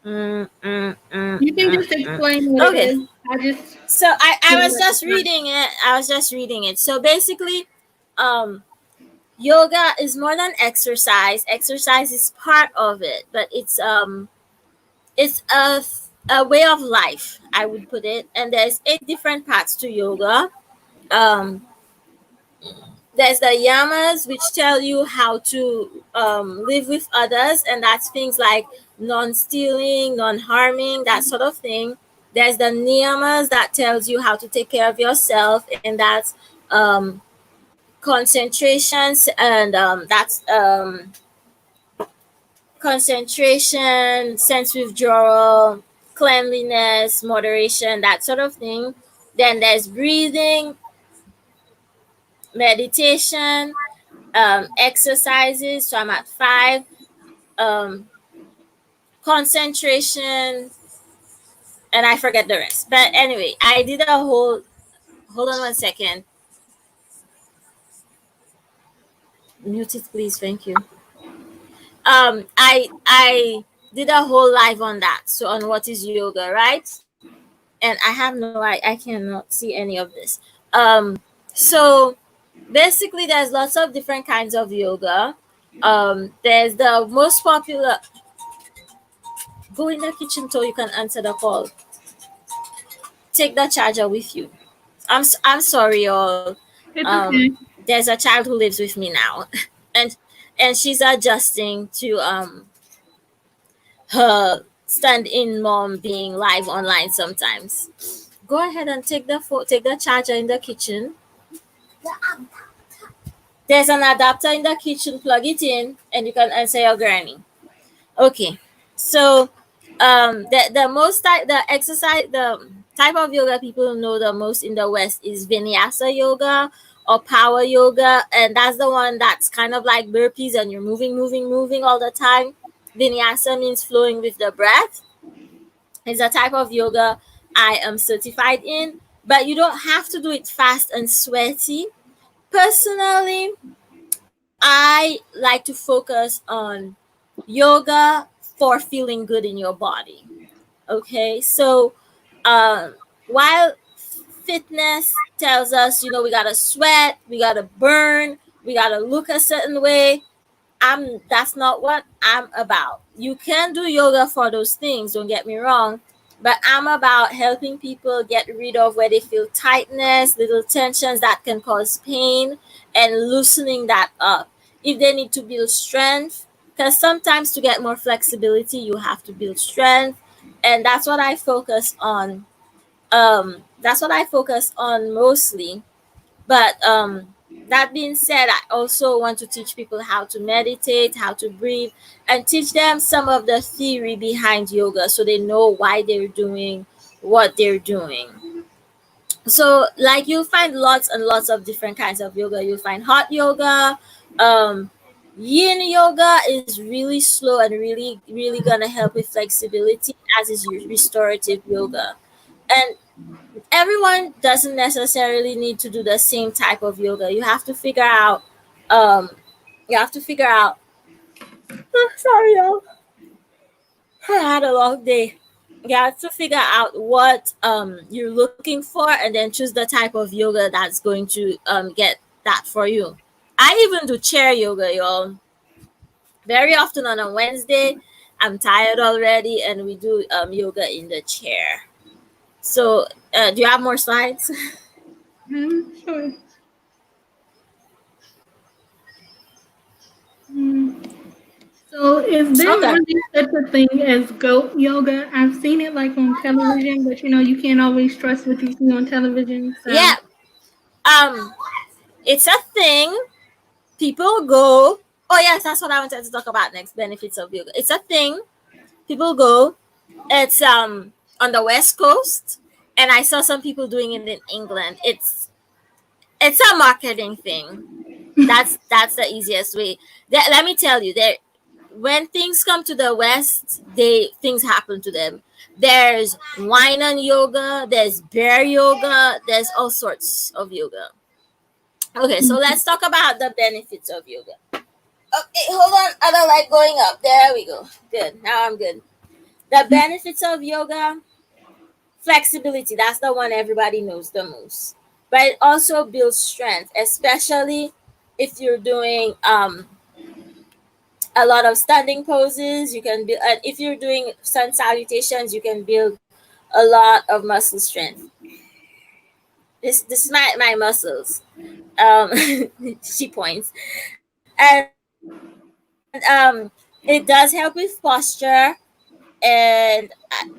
You can just explain what it okay. is. I just So I feel was like just it's not. reading it. I was just reading it. So basically, um, yoga is more than exercise. Exercise is part of it, but it's a way of life. I would put it. And there's 8 different parts to yoga. Um, there's the yamas, which tell you how to live with others, and that's things like non-stealing, non-harming, that sort of thing. There's the niyamas that tells you how to take care of yourself, and that's um, concentrations, and that's concentration, sense withdrawal, cleanliness, moderation, that sort of thing. Then there's breathing, meditation, exercises. So I'm at 5. Um, concentration, and I forget the rest. But anyway, I did a whole. Hold on 1 second. Mute it, please. Thank you. I did a whole live on that. So on what is yoga, right? And I have I cannot see any of this. So basically, there's lots of different kinds of yoga. There's the most popular. Go in the kitchen so you can answer the call. Take the charger with you. I'm sorry, y'all. It's okay. There's a child who lives with me now, and she's adjusting to her stand-in mom being live online sometimes. Go ahead and take the charger in the kitchen. There's an adapter in the kitchen. Plug it in, and you can answer your granny. Okay, so the exercise the type of yoga people know the most in the West is Vinyasa yoga or power yoga, and that's the one that's kind of like burpees and you're moving all the time. Vinyasa means flowing with the breath. It's a type of yoga I am certified in, but you don't have to do it fast and sweaty. Personally, I like to focus on yoga for feeling good in your body. Okay, so um, while fitness tells us, we gotta sweat, we gotta burn, we gotta look a certain way, that's not what I'm about. You can do yoga for those things, don't get me wrong, but I'm about helping people get rid of where they feel tightness, little tensions that can cause pain, and loosening that up. If they need to build strength, because sometimes to get more flexibility, you have to build strength, and that's what I focus on. That's what I focus on mostly. But that being said, I also want to teach people how to meditate, how to breathe, and teach them some of the theory behind yoga so they know why they're doing what they're doing. So, like, you'll find lots and lots of different kinds of yoga. You'll find hot yoga. Um, Yin yoga is really slow and really gonna help with flexibility, as is your restorative yoga. And everyone doesn't necessarily need to do the same type of yoga. You have to figure out um you have to figure out sorry y'all. I had a long day. You have to figure out what you're looking for and then choose the type of yoga that's going to get that for you. I even do chair yoga, y'all. Very often on a Wednesday, I'm tired already and we do yoga in the chair. So do you have more slides? Sure. Mm. So, is there Okay. really such a thing as goat yoga? I've seen it like on television, but you can't always trust what you see on television. So, Yeah. Um, it's a thing. People go. Oh yes, that's what I wanted to talk about next. Benefits of yoga. It's a thing. People go. It's on the West Coast, and I saw some people doing it in England. It's a marketing thing. That's the easiest way. Let me tell you, there when things come to the West, things happen to them. There's wine and yoga. There's bear yoga. There's all sorts of yoga. Okay, so let's talk about the benefits of yoga. Okay, hold on. Other light going up. There we go. Good. Now I'm good. The benefits of yoga, flexibility. That's the one everybody knows the most. But it also builds strength, especially if you're doing a lot of standing poses. You can build, and if you're doing sun salutations, you can build a lot of muscle strength. This is my muscles. Um, she points, and it does help with posture. And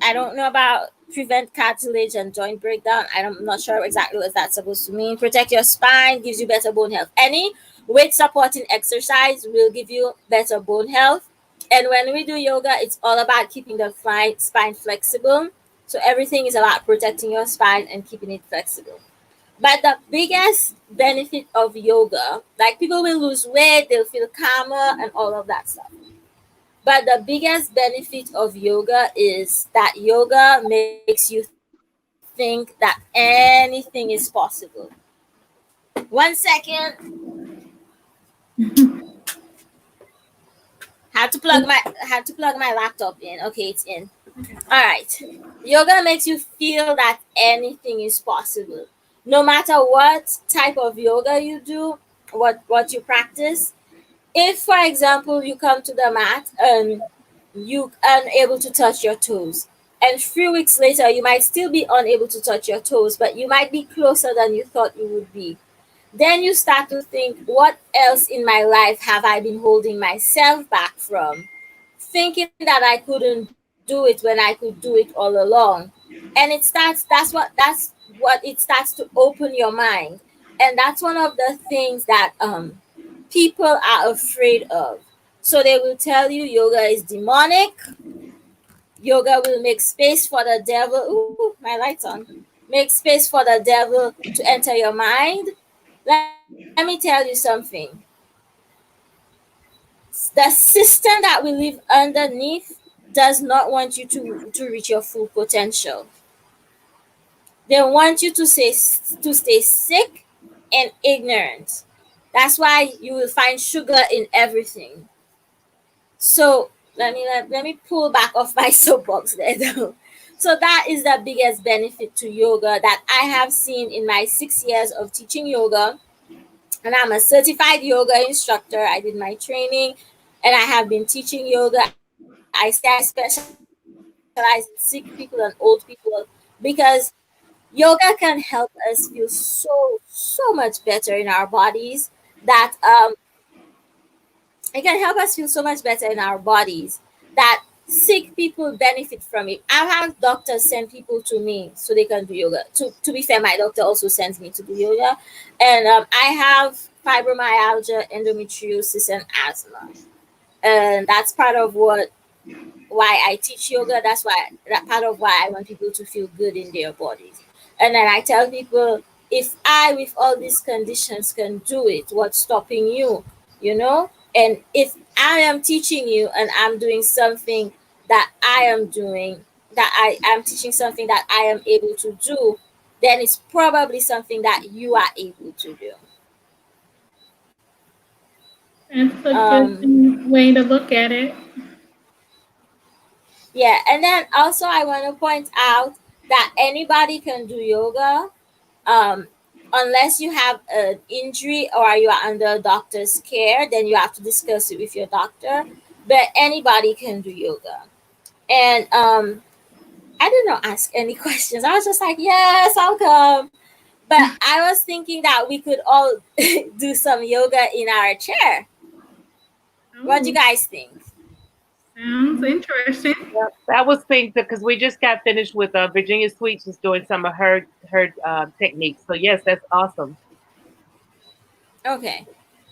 I don't know about prevent cartilage and joint breakdown. I'm not sure exactly what that's supposed to mean. Protect your spine, gives you better bone health. Any weight supporting exercise will give you better bone health. And when we do yoga, it's all about keeping the spine flexible. So everything is about protecting your spine and keeping it flexible. But the biggest benefit of yoga, like, people will lose weight, they'll feel calmer and all of that stuff. But the biggest benefit of yoga is that yoga makes you think that anything is possible. One second. Had to plug my laptop in. Okay, it's in. All right. Yoga makes you feel that anything is possible. No matter what type of yoga you do, what you practice, if, for example, you come to the mat and you are unable to touch your toes, and 3 weeks later you might still be unable to touch your toes, but you might be closer than you thought you would be, then you start to think, what else in my life have I been holding myself back from? Thinking that I couldn't do it when I could do it all along. And that's what it starts to open your mind. And that's one of the things that people are afraid of. So they will tell you yoga is demonic, yoga will make space for the devil. Ooh, my light's on. Make space for the devil to enter your mind. Let me tell you something. The system that we live underneath does not want you to reach your full potential. They want you to stay sick and ignorant. That's why you will find sugar in everything. So let me pull back off my soapbox there though. So that is the biggest benefit to yoga that I have seen in my 6 years of teaching yoga. And I'm a certified yoga instructor. I did my training and I have been teaching yoga. I say I specialize in sick people and old people because yoga can help us feel so much better in our bodies that it can help us feel so much better in our bodies that sick people benefit from it. I have doctors send people to me so they can do yoga. To be fair, my doctor also sends me to do yoga. And I have fibromyalgia, endometriosis, and asthma. And that's part of why I teach yoga. That part of why I want people to feel good in their bodies. And then I tell people, if I with all these conditions can do it, what's stopping you? You know? And if I am teaching you and I'm doing something that I am doing, that I am teaching something that I am able to do, then it's probably something that you are able to do. That's a good Um, way to look at it. yeah, and then also I want to point out that anybody can do yoga, um, unless you have an injury or you are under a doctor's care, then you have to discuss it with your doctor. But anybody can do yoga. And I did not ask any questions. I was just like, yes, I'll come. But I was thinking that we could all do some yoga in our chair. What do you Oh, guys think? sounds interesting. Yeah, that was things because we just got finished with Virginia Sweets was doing some of her techniques. So yes, that's awesome. Okay.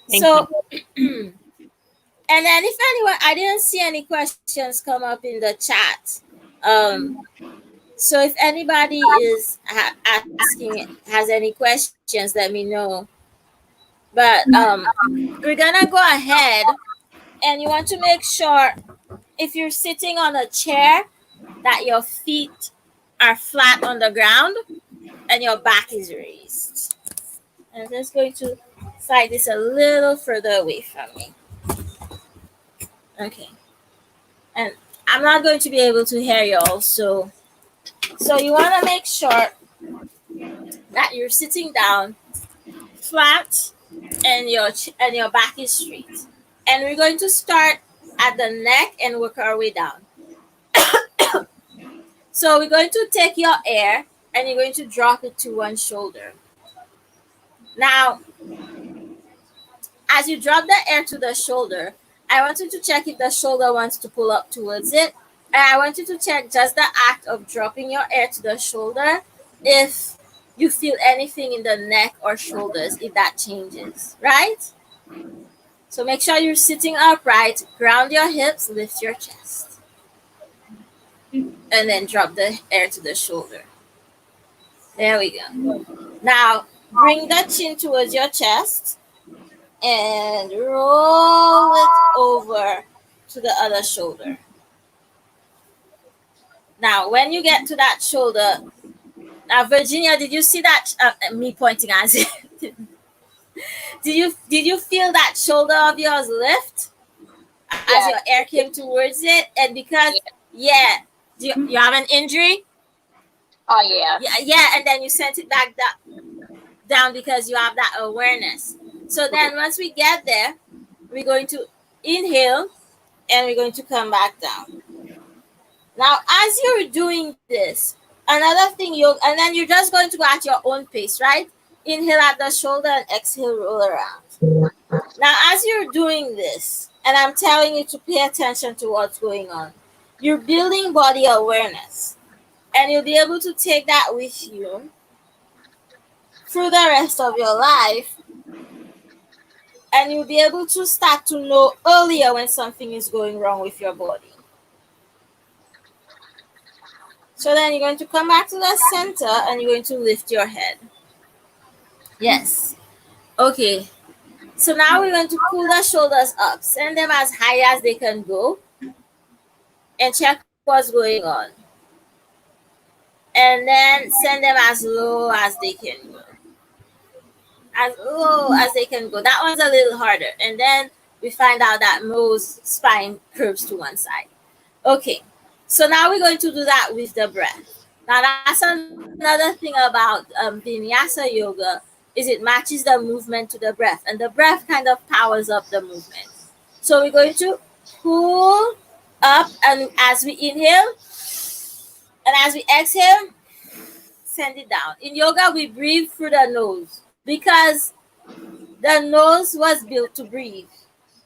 Thank you. So, and then if anyone, I didn't see any questions come up in the chat. Um, so if anybody is asking, has any questions, let me know. But we're gonna go ahead, and you want to make sure if you're sitting on a chair that your feet are flat on the ground and your back is raised. I'm just going to slide this a little further away from me. Okay. And I'm not going to be able to hear you all, so you want to make sure that you're sitting down flat and your back is straight. And we're going to start at the neck and work our way down. So we're going to take your air and you're going to drop it to one shoulder. Now, as you drop the air to the shoulder, I want you to check if the shoulder wants to pull up towards it. And I want you to check just the act of dropping your air to the shoulder if you feel anything in the neck or shoulders, if that changes, right? So make sure you're sitting upright, ground your hips, lift your chest, and then drop the air to the shoulder. There we go. Now, bring the chin towards your chest and roll it over to the other shoulder. Now, when you get to that shoulder, now Virginia, did you see that? Me pointing at it. Did you feel that shoulder of yours lift as Yeah. your air came towards it? And because yeah, you have an injury? Oh yeah. Yeah, and then you sent it back down because you have that awareness. So then once we get there, we're going to inhale, and we're going to come back down. Now, as you're doing this, another thing and then you're just going to go at your own pace, right? Inhale at the shoulder and exhale, roll around. Now, as you're doing this, and I'm telling you to pay attention to what's going on, you're building body awareness, and you'll be able to take that with you through the rest of your life, and you'll be able to start to know earlier when something is going wrong with your body. So then you're going to come back to the center, and you're going to lift your head. Yes. Okay. So now we're going to pull the shoulders up, send them as high as they can go, and check what's going on. And then send them as low as they can go. As low as they can go. That one's a little harder. And then we find out that nose spine curves to one side. Okay. So now we're going to do that with the breath. Now that's another thing about Vinyasa yoga, is it matches the movement to the breath, and the breath kind of powers up the movement. So we're going to pull up, and as we inhale, and as we exhale, send it down. In yoga, we breathe through the nose because the nose was built to breathe.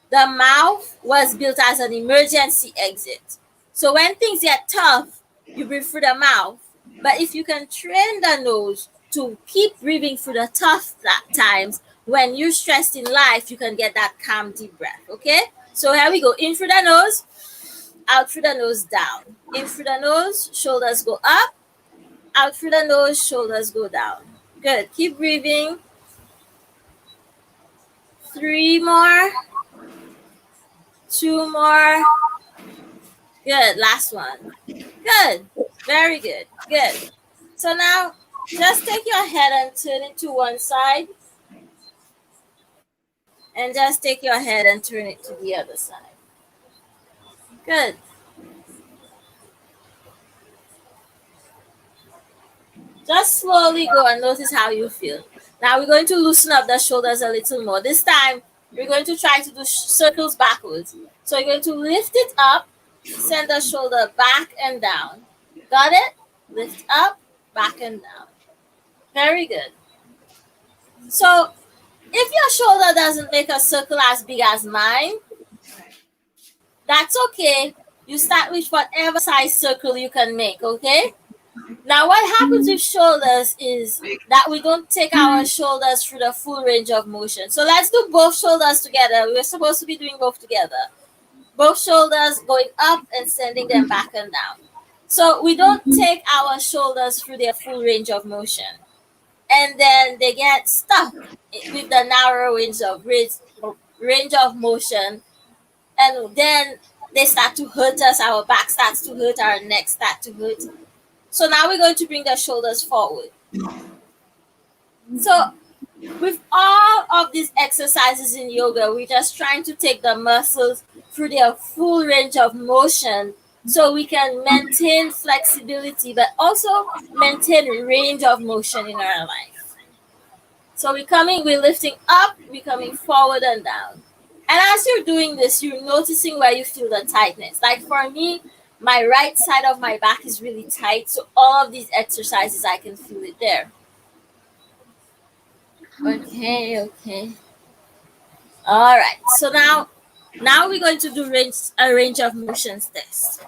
The mouth was built as an emergency exit. So when things get tough, you breathe through the mouth. But if you can train the nose to keep breathing through the tough times, when you're stressed in life, you can get that calm, deep breath, okay? So here we go. In through the nose, out through the nose, down. In through the nose, shoulders go up. Out through the nose, shoulders go down. Good. Keep breathing. 3 more. 2 more. Good. Last one. Good. Very good. Good. So now, just take your head and turn it to one side. And just take your head and turn it to the other side. Good. Just slowly go and notice how you feel. Now we're going to loosen up the shoulders a little more. This time, we're going to try to do circles backwards. So you're going to lift it up, send the shoulder back and down. Got it? Lift up, back and down. Very good. So if your shoulder doesn't make a circle as big as mine, that's okay. You start with whatever size circle you can make, okay? Now, what happens with shoulders is that we don't take our shoulders through the full range of motion. So let's do both shoulders together. We're supposed to be doing both together. Both shoulders going up and sending them back and down. So we don't take our shoulders through their full range of motion. And then they get stuck with the narrow range of motion. And then they start to hurt us. Our back starts to hurt. Our neck starts to hurt. So now we're going to bring the shoulders forward. So with all of these exercises in yoga, we're just trying to take the muscles through their full range of motion so we can maintain flexibility, but also maintain range of motion in our life. So we're lifting up, we're coming forward and down. And as you're doing this, you're noticing where you feel the tightness. Like for me, my right side of my back is really tight. So all of these exercises, I can feel it there. Okay. All right. So now we're going to do a range of motions test.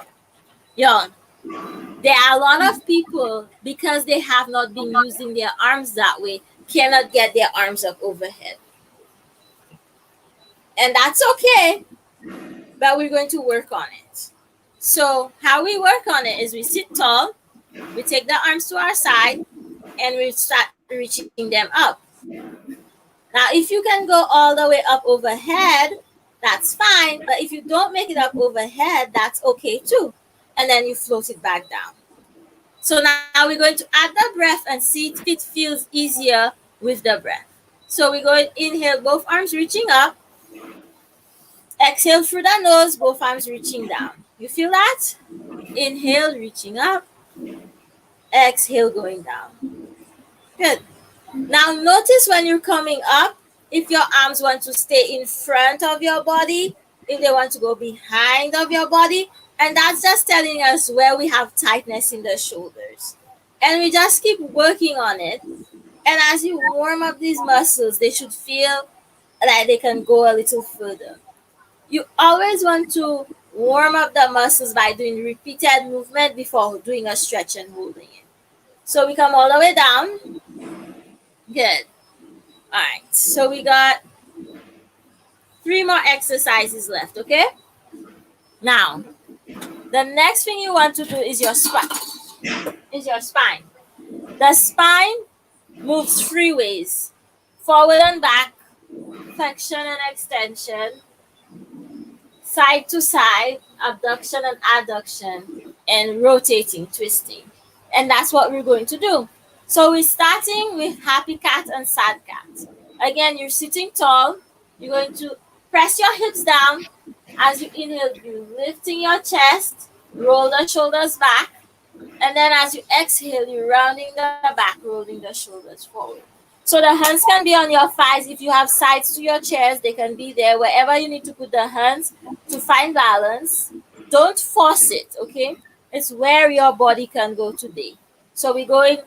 Young. There are a lot of people, because they have not been using their arms that way, cannot get their arms up overhead. And that's okay, but we're going to work on it. So how we work on it is we sit tall, we take the arms to our side, and we start reaching them up. Now, if you can go all the way up overhead, that's fine. But if you don't make it up overhead, that's okay too. And then you float it back down. So now we're going to add the breath and see if it feels easier with the breath. So we're going to inhale, both arms reaching up. Exhale through the nose, both arms reaching down. You feel that? Inhale, reaching up. Exhale, going down. Good. Now notice when you're coming up, if your arms want to stay in front of your body, if they want to go behind of your body. And that's just telling us where we have tightness in the shoulders. And we just keep working on it. And as you warm up these muscles, they should feel like they can go a little further. You always want to warm up the muscles by doing repeated movement before doing a stretch and holding it. So we come all the way down. Good. All right. So we got 3 more exercises left, okay? Now, the next thing you want to do is your spine. The spine moves 3 ways: forward and back, flexion and extension, side to side, abduction and adduction, and rotating, twisting. And that's what we're going to do. So we're starting with happy cat and sad cat. Again, you're sitting tall. You're going to press your hips down. As you inhale, you're lifting your chest, roll the shoulders back. And then as you exhale, you're rounding the back, rolling the shoulders forward. So the hands can be on your thighs. If you have sides to your chairs, they can be there. Wherever you need to put the hands to find balance. Don't force it, okay? It's where your body can go today. So we're going,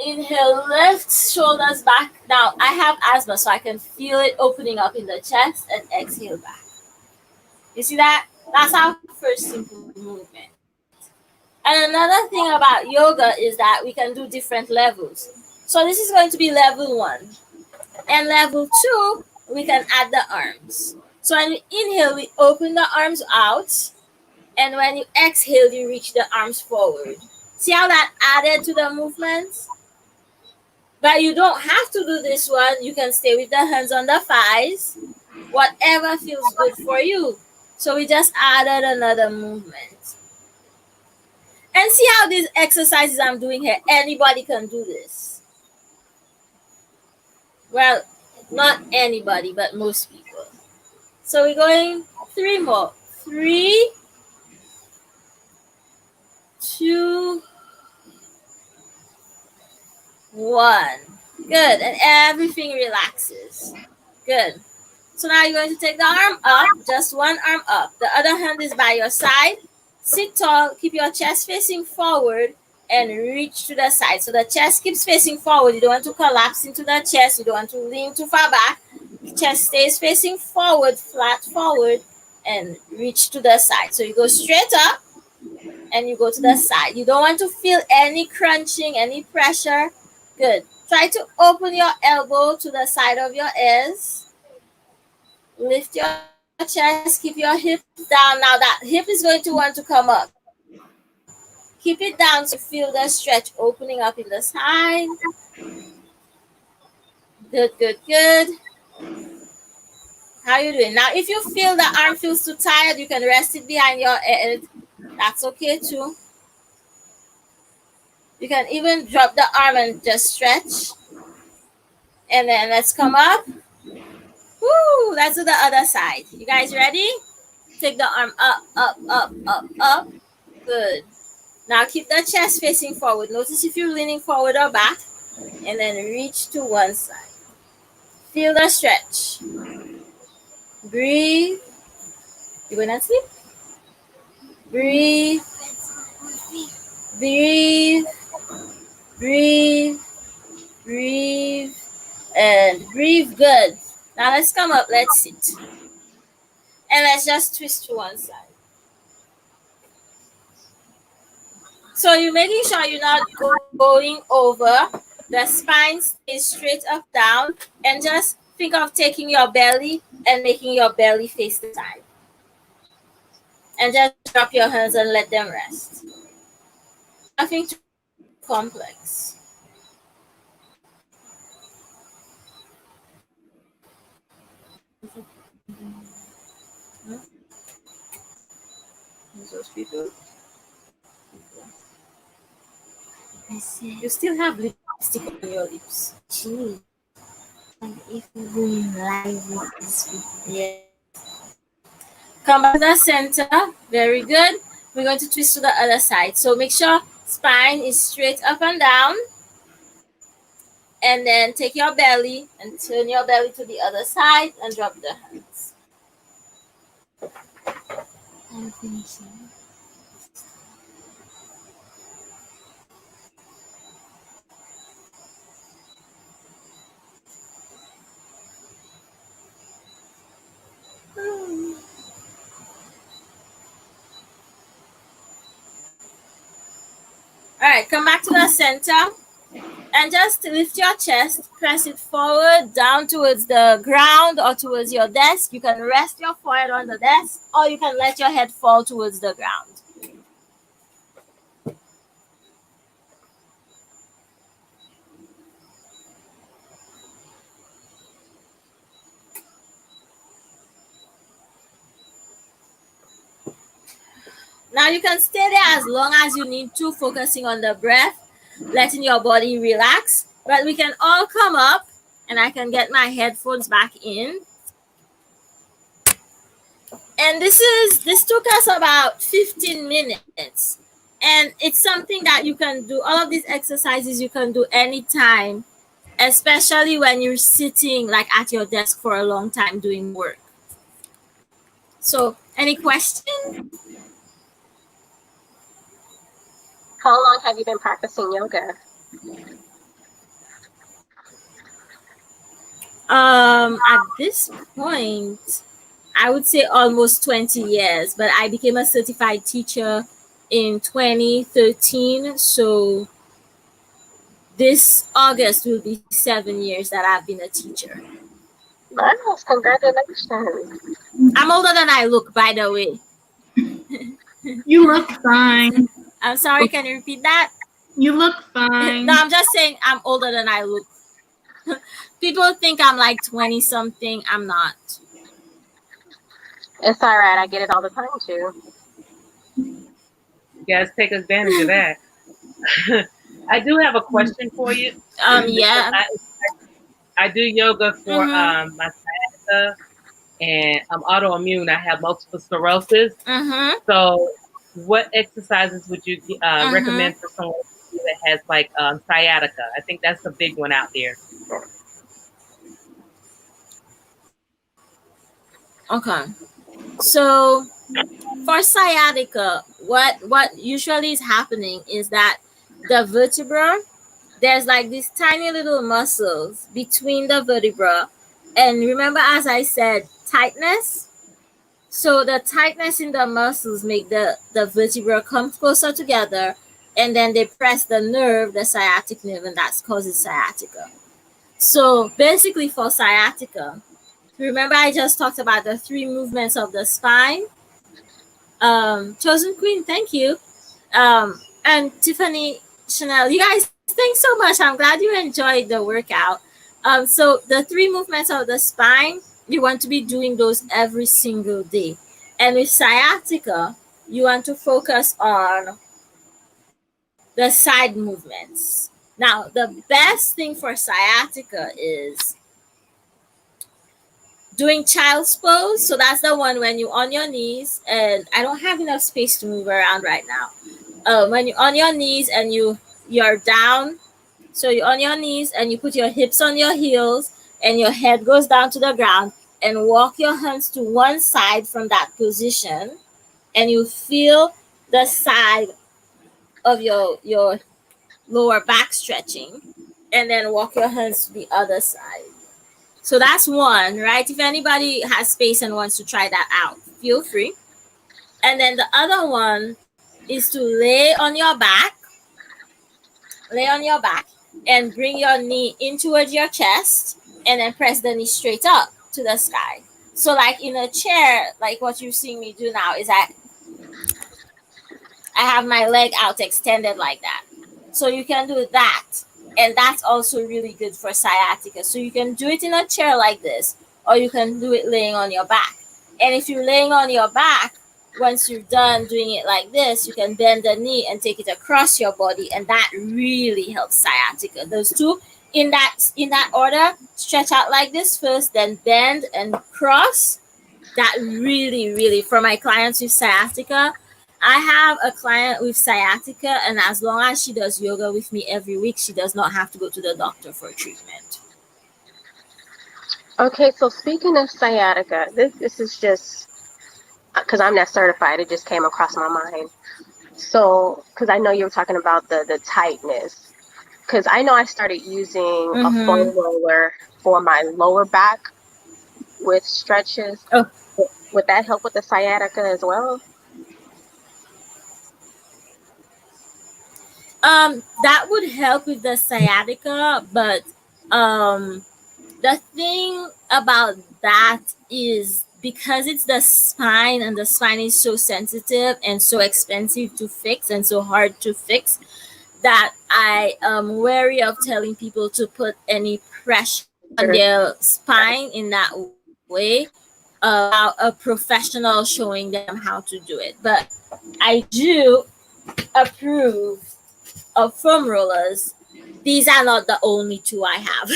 inhale, lift, shoulders back. Now, I have asthma, so I can feel it opening up in the chest, and exhale back. You see that? That's our first simple movement. And another thing about yoga is that we can do different levels. So this is going to be level 1. And level 2, we can add the arms. So when we inhale, we open the arms out. And when you exhale, you reach the arms forward. See how that added to the movements? But you don't have to do this one. You can stay with the hands on the thighs. Whatever feels good for you. So we just added another movement. And see how these exercises I'm doing here, anybody can do this. Well, not anybody, but most people. So we're going 3 more. 3, 2, 1. Good. And everything relaxes. Good. So now you're going to take the arm up, just one arm up. The other hand is by your side. Sit tall, keep your chest facing forward, and reach to the side. So the chest keeps facing forward. You don't want to collapse into the chest. You don't want to lean too far back. The chest stays facing forward, flat forward, and reach to the side. So you go straight up, and you go to the side. You don't want to feel any crunching, any pressure. Good. Try to open your elbow to the side of your ears. Lift your chest, keep your hips down. Now that hip is going to want to come up. Keep it down so you feel the stretch opening up in the side. Good, good, good. How you doing? Now, if you feel the arm feels too tired, you can rest it behind your head. That's okay too. You can even drop the arm and just stretch. And then let's come up. Woo! Let's do the other side. You guys ready? Take the arm up, up, up, up, up. Good. Now keep the chest facing forward. Notice if you're leaning forward or back. And then reach to one side. Feel the stretch. Breathe. You going to sleep? Breathe. Breathe. Breathe. Breathe. And breathe. Good. Now let's come up. Let's sit. And let's just twist to one side. So you're making sure you're not going over. The spine stays straight up, down. And just think of taking your belly and making your belly face the side. And just drop your hands and let them rest. Nothing too complex. Those people. You still have lipstick on your lips. Gee, and if we're going live with this video. Yeah. Come back to the center. Very good. We're going to twist to the other side. So make sure spine is straight up and down. And then take your belly and turn your belly to the other side and drop the hands. I'm finishing. All right, come back to the center and just lift your chest, press it forward, down towards the ground or towards your desk. You can rest your forehead on the desk or you can let your head fall towards the ground. Now you can stay there as long as you need to, focusing on the breath, letting your body relax. But we can all come up and I can get my headphones back in. And this took us about 15 minutes. And it's something that you can do. All of these exercises you can do anytime, especially when you're sitting like at your desk for a long time doing work. So any question? How long have you been practicing yoga? At this point, I would say almost 20 years, but I became a certified teacher in 2013. So this August will be 7 years that I've been a teacher. Nice, congratulations. I'm older than I look, by the way. You look fine. I'm sorry, can you repeat that? You look fine. No, I'm just saying I'm older than I look. People think I'm like 20 something. I'm not. It's all right. I get it all the time too. You guys take advantage of that. I do have a question for you. Yeah. I do yoga for my sciatica and I'm autoimmune. I have multiple sclerosis. So what exercises would you recommend for someone that has like sciatica? I think that's the big one out there. Okay. So for sciatica, what usually is happening is that the vertebra, there's like these tiny little muscles between the vertebra. And remember, as I said, tightness. So the tightness in the muscles make the vertebra come closer together, and then they press the nerve, the sciatic nerve, and that causes sciatica. So basically for sciatica, remember I just talked about the 3 movements of the spine. Chosen Queen, thank you. And Tiffany, Chanel, you guys, thanks so much. I'm glad you enjoyed the workout. So the 3 movements of the spine, you want to be doing those every single day. And with sciatica, you want to focus on the side movements. Now, the best thing for sciatica is doing child's pose. So that's the one when you're on your knees, and I don't have enough space to move around right now. When you're on your knees and you're down, so you're on your knees and you put your hips on your heels and your head goes down to the ground and walk your hands to one side from that position, and you feel the side of your lower back stretching, and then walk your hands to the other side. So that's one, right? If anybody has space and wants to try that out, feel free. And then the other one is to lay on your back and bring your knee in towards your chest and then press the knee straight up to the sky. So like in a chair, like what you're seeing me do now is I have my leg out extended like that. So you can do that. And that's also really good for sciatica. So you can do it in a chair like this, or you can do it laying on your back. And if you're laying on your back, once you're done doing it like this, you can bend the knee and take it across your body, and that really helps sciatica. Those 2 in that order, stretch out like this first, then bend and cross. That really, really, for my clients with sciatica, I have a client with sciatica, and as long as she does yoga with me every week, she does not have to go to the doctor for treatment. Okay, so speaking of sciatica, this is just because I'm not certified, it just came across my mind. So, because I know you were talking about the tightness, because I know I started using a Mm-hmm. foam roller for my lower back with stretches. Oh, Would that help with the sciatica as well? that would help with the sciatica, but um, the thing about that is because it's the spine, and the spine is so sensitive and so expensive to fix and so hard to fix, that I am wary of telling people to put any pressure on their spine in that way without a professional showing them how to do it. But I do approve of foam rollers. These are not the only two I have.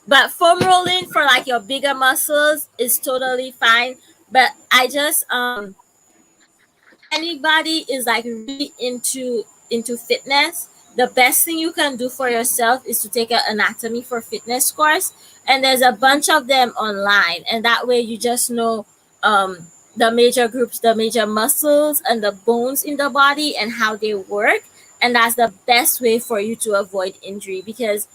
But foam rolling for like your bigger muscles is totally fine. But I just if anybody is like really into fitness, the best thing you can do for yourself is to take an anatomy for fitness course, and there's a bunch of them online, and that way you just know the major groups, the major muscles and the bones in the body and how they work, and that's the best way for you to avoid injury, because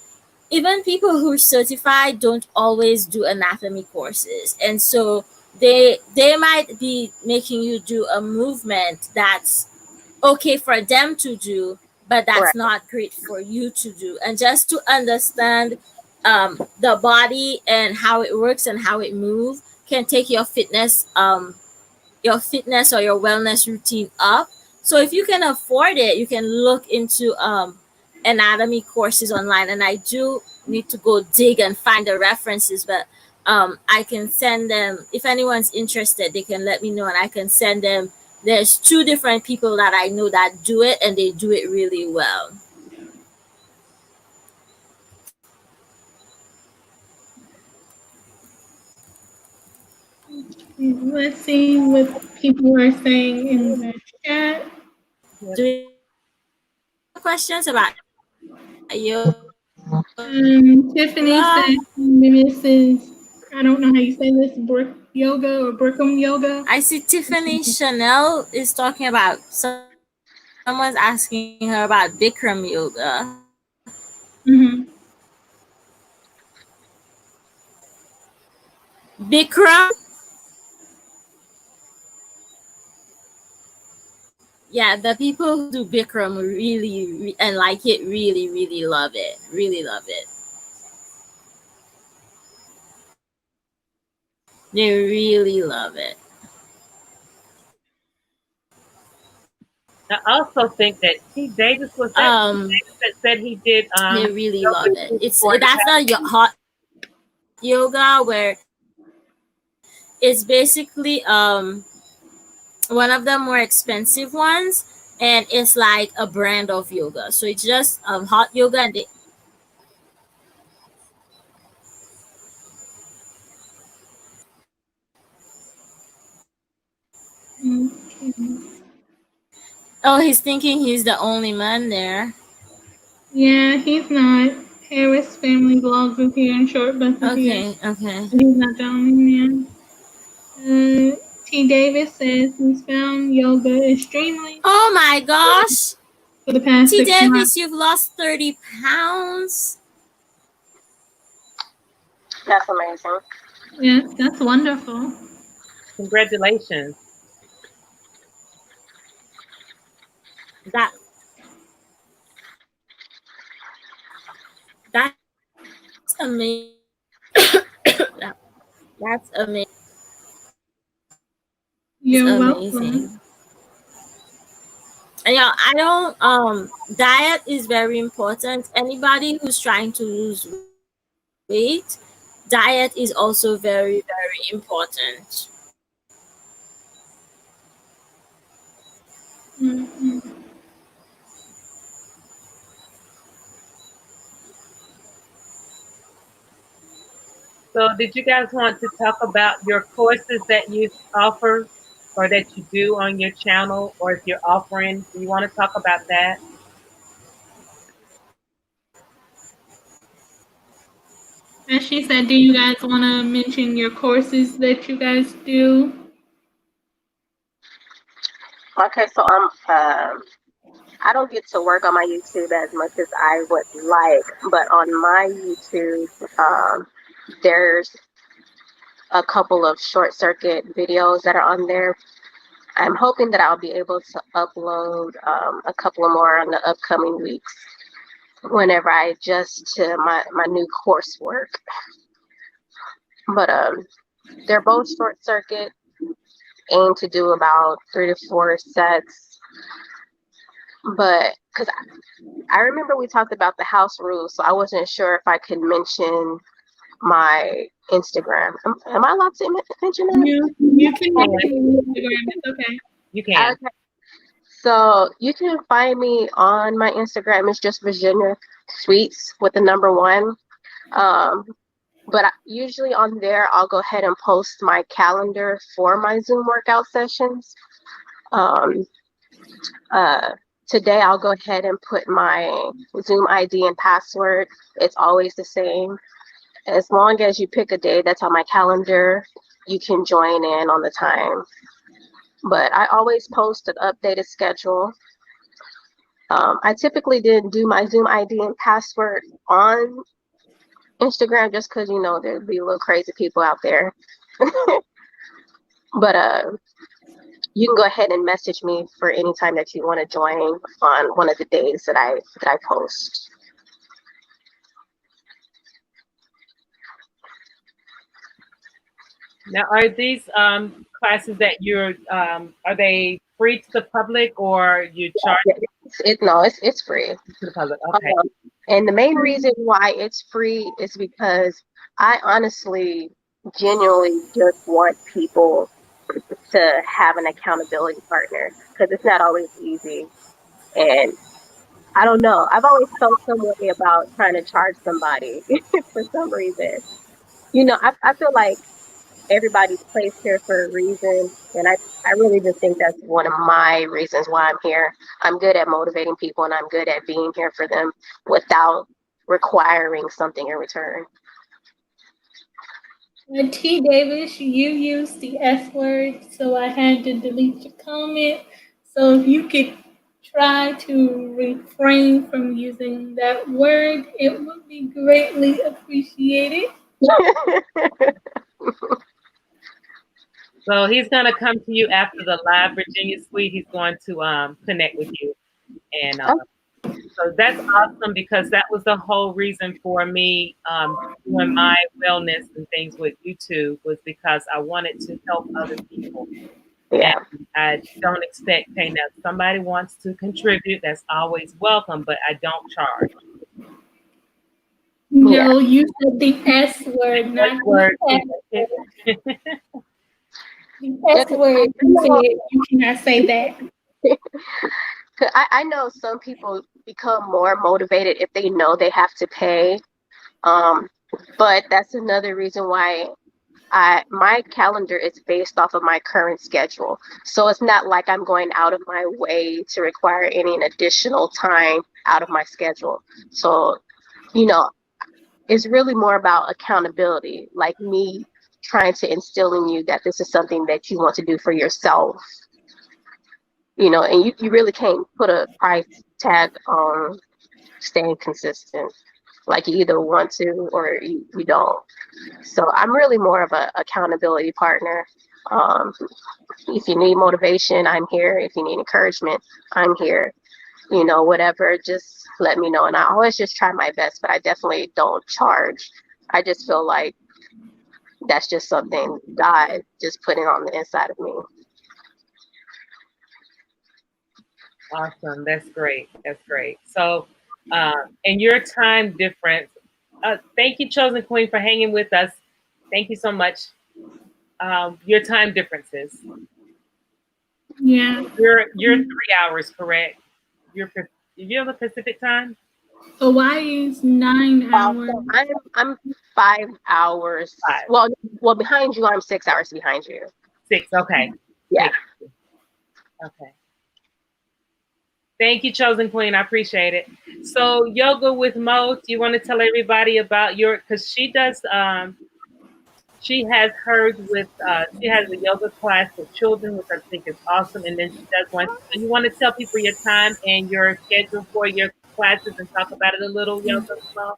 even people who are certified don't always do anatomy courses, and so they might be making you do a movement that's okay for them to do, but Right. that's not great for you to do. And just to understand the body and how it works and how it moves can take your fitness or your wellness routine up. So if you can afford it, you can look into anatomy courses online. And I do need to go dig and find the references, but I can send them if anyone's interested. They can let me know, and I can send them. There's two different people that I know that do it, and they do it really well. Let's see what people are saying in the chat. Yep. Do you have questions about yoga? Tiffany said Mrs. I don't know how you say this, Brook Yoga or Brookham Yoga. I see Tiffany Chanel is talking about, someone's asking her about Bikram yoga. Mm-hmm. Bikram? Yeah, the people who do Bikram really and like it really, really love it. Really love it. They really love it. I also think that T. Davis was that T. Davis that said he did They really yoga love it. It's for the that's past the hot yoga where it's basically one of the more expensive ones, and it's like a brand of yoga. So it's just hot yoga, and Okay. oh, he's thinking he's the only man there. Yeah, he's not. Harris Family Vlogs is here and Short Bus is here. Okay, okay. But he's not the only man. T. Davis says he's found yoga extremely Oh my gosh. for the past T 6 months. Davis, you've lost 30 pounds. That's amazing. Yes, that's wonderful. congratulations. That that's amazing. That's amazing. That's You're welcome. amazing. And yeah, I don't diet is very important. Anybody who's trying to lose weight, diet is also very, very important. Mhm. So, did you guys want to talk about your courses that you offer or that you do on your channel, or if you're offering? Do you want to talk about that? As she said, do you guys want to mention your courses that you guys do? Okay, so I don't get to work on my YouTube as much as I would like, but on my YouTube, there's a couple of short circuit videos that are on there. I'm hoping that I'll be able to upload a couple of more in the upcoming weeks whenever I adjust to my new coursework. But they're both short circuit, aim to do about 3 to 4 sets. But because I remember we talked about the house rules, so I wasn't sure if I could mention my Instagram. Am I allowed to mention that? You can mention Instagram. It's okay. You can. Okay. So you can find me on my Instagram. It's just Virginia Sweets with the number 1. But usually on there, I'll go ahead and post my calendar for my Zoom workout sessions. Today, I'll go ahead and put my Zoom ID and password. It's always the same. As long as you pick a day that's on my calendar, you can join in on the time. But I always post an updated schedule. I typically didn't do my Zoom ID and password on Instagram just because, there'd be a little crazy people out there. But you can go ahead and message me for any time that you want to join on one of the days that I post. Now, are these classes that you're are they free to the public, or you charge It's free to the public? Okay. And the main reason why it's free is because I honestly, genuinely just want people to have an accountability partner, because it's not always easy. And I don't know, I've always felt some way about trying to charge somebody for some reason. I feel like everybody's placed here for a reason. And I really just think that's one of my reasons why I'm here. I'm good at motivating people, and I'm good at being here for them without requiring something in return. T. Davis, you used the S word, so I had to delete your comment. So if you could try to refrain from using that word, it would be greatly appreciated. So he's going to come to you after the live Virginia Suite. He's going to connect with you. And so that's awesome, because that was the whole reason for me doing my wellness and things with YouTube, was because I wanted to help other people. Yeah. And I don't expect paying. Now, if somebody wants to contribute, that's always welcome, but I don't charge. No, you said the S word, not word. the S. The S word, you said you cannot say that. I know some people become more motivated if they know they have to pay. But that's another reason why my calendar is based off of my current schedule. So it's not like I'm going out of my way to require any additional time out of my schedule. So, it's really more about accountability, like me trying to instill in you that this is something that you want to do for yourself. And you really can't put a price tag on staying consistent. Like, you either want to or you don't. So I'm really more of an accountability partner. If you need motivation, I'm here. If you need encouragement, I'm here. Whatever, just let me know. And I always just try my best, but I definitely don't charge. I just feel like that's just something God just put it on the inside of me. Awesome. That's great. That's great. So, and your time difference. Thank you, Chosen Queen, for hanging with us. Thank you so much. Your time differences. Yeah. You're 3 hours, correct? You're the Pacific time? So why is 9 hours? So I'm 5 hours. 5, Well, behind you, I'm 6 hours behind you. 6. Okay. Yeah. Thank you. Okay. Thank you, Chosen Queen. I appreciate it. So, yoga with Mo, do you want to tell everybody about your? Because she does. She has hers with. She has a yoga class for children, which I think is awesome. And then she does one. So you want to tell people your time and your schedule for your classes and talk about it a little, yoga with Mo?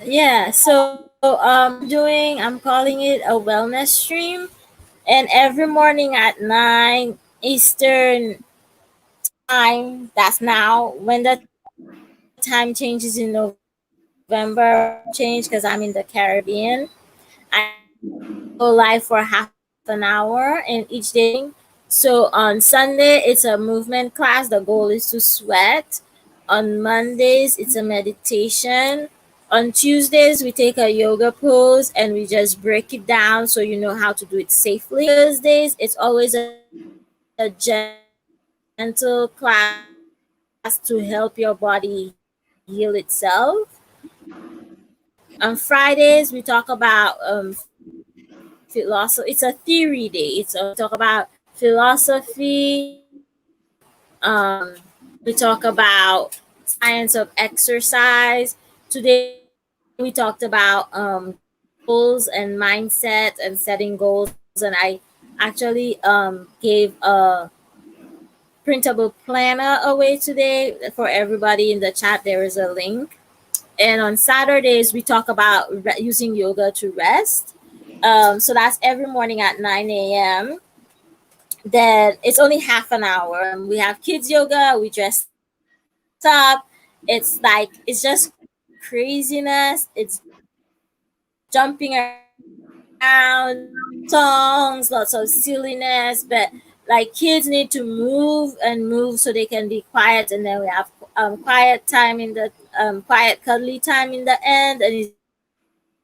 Yeah, so I'm calling it a wellness stream. And every morning at 9 Eastern time, that's now, when the time changes in November, change because I'm in the Caribbean. I go live for half an hour in each day. So on Sunday, it's a movement class. The goal is to sweat. On Mondays, it's a meditation. On Tuesdays, we take a yoga pose and we just break it down so you know how to do it safely. Thursdays, it's always a gentle class to help your body heal itself. On Fridays, we talk about philosophy. It's a theory day. We talk about philosophy. We talk about science of exercise. Today we talked about goals and mindset and setting goals, and I actually gave a printable planner away today for everybody in the chat. There is a link. And on Saturdays, we talk about using yoga to rest. So that's every morning at 9 a.m. Then it's only half an hour. We have kids yoga, we dress up. It's just craziness. It's jumping around, songs, lots of silliness, but like kids need to move and move so they can be quiet. And then we have quiet time in the quiet cuddly time in the end, and it's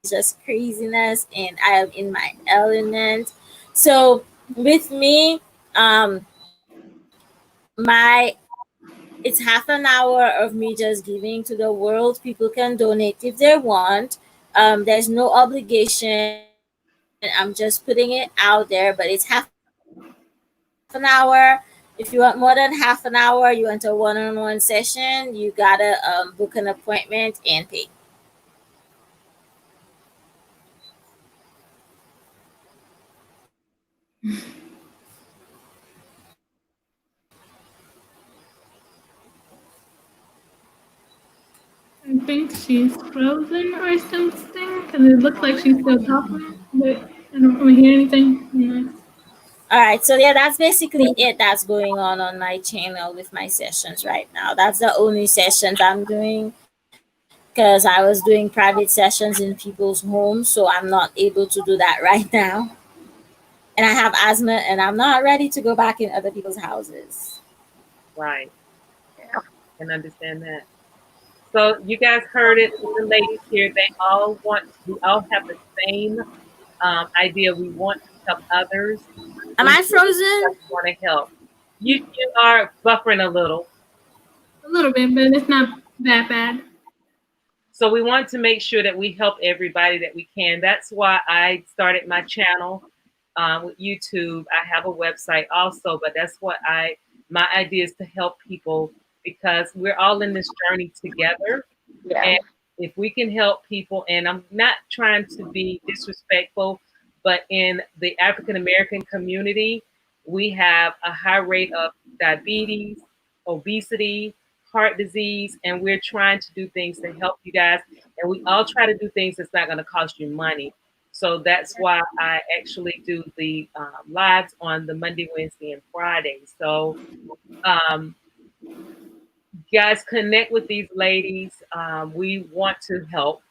just craziness. And I am in my element. So with me, my it's half an hour of me just giving to the world. People can donate if they want. There's no obligation. I'm just putting it out there, but it's half an hour. If you want more than half an hour, you want a one-on-one session, you gotta book an appointment and pay. I think she's frozen or something because it looks like she's still talking, but I don't really hear anything. No. All right, so yeah, that's basically it that's going on my channel with my sessions right now. That's the only sessions I'm doing because I was doing private sessions in people's homes, so I'm not able to do that right now. And I have asthma and I'm not ready to go back in other people's houses. Right. Can understand that. So you guys heard it with the ladies here. They all want. We all have the same idea. We want to help others. Am We I frozen? just want to help. You are buffering a little. A little bit, but it's not that bad. So we want to make sure that we help everybody that we can. That's why I started my channel with YouTube. I have a website also, but that's what my idea is to help people because we're all in this journey together. Yeah. And if we can help people, and I'm not trying to be disrespectful, but in the African American community, we have a high rate of diabetes, obesity, heart disease, and we're trying to do things to help you guys. And we all try to do things that's not going to cost you money. So that's why I actually do the lives on the Monday, Wednesday, and Friday. So um, guys, connect with these ladies. We want to help.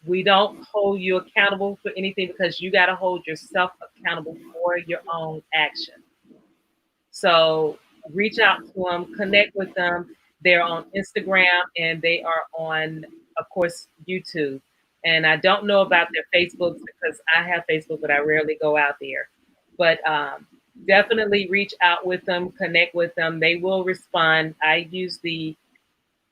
We don't hold you accountable for anything because you got to hold yourself accountable for your own action. So reach out to them, connect with them. They're on Instagram and they are on, of course, YouTube. And I don't know about their Facebooks because I have Facebook, but I rarely go out there. But definitely reach out with them, connect with them. They will respond. I use the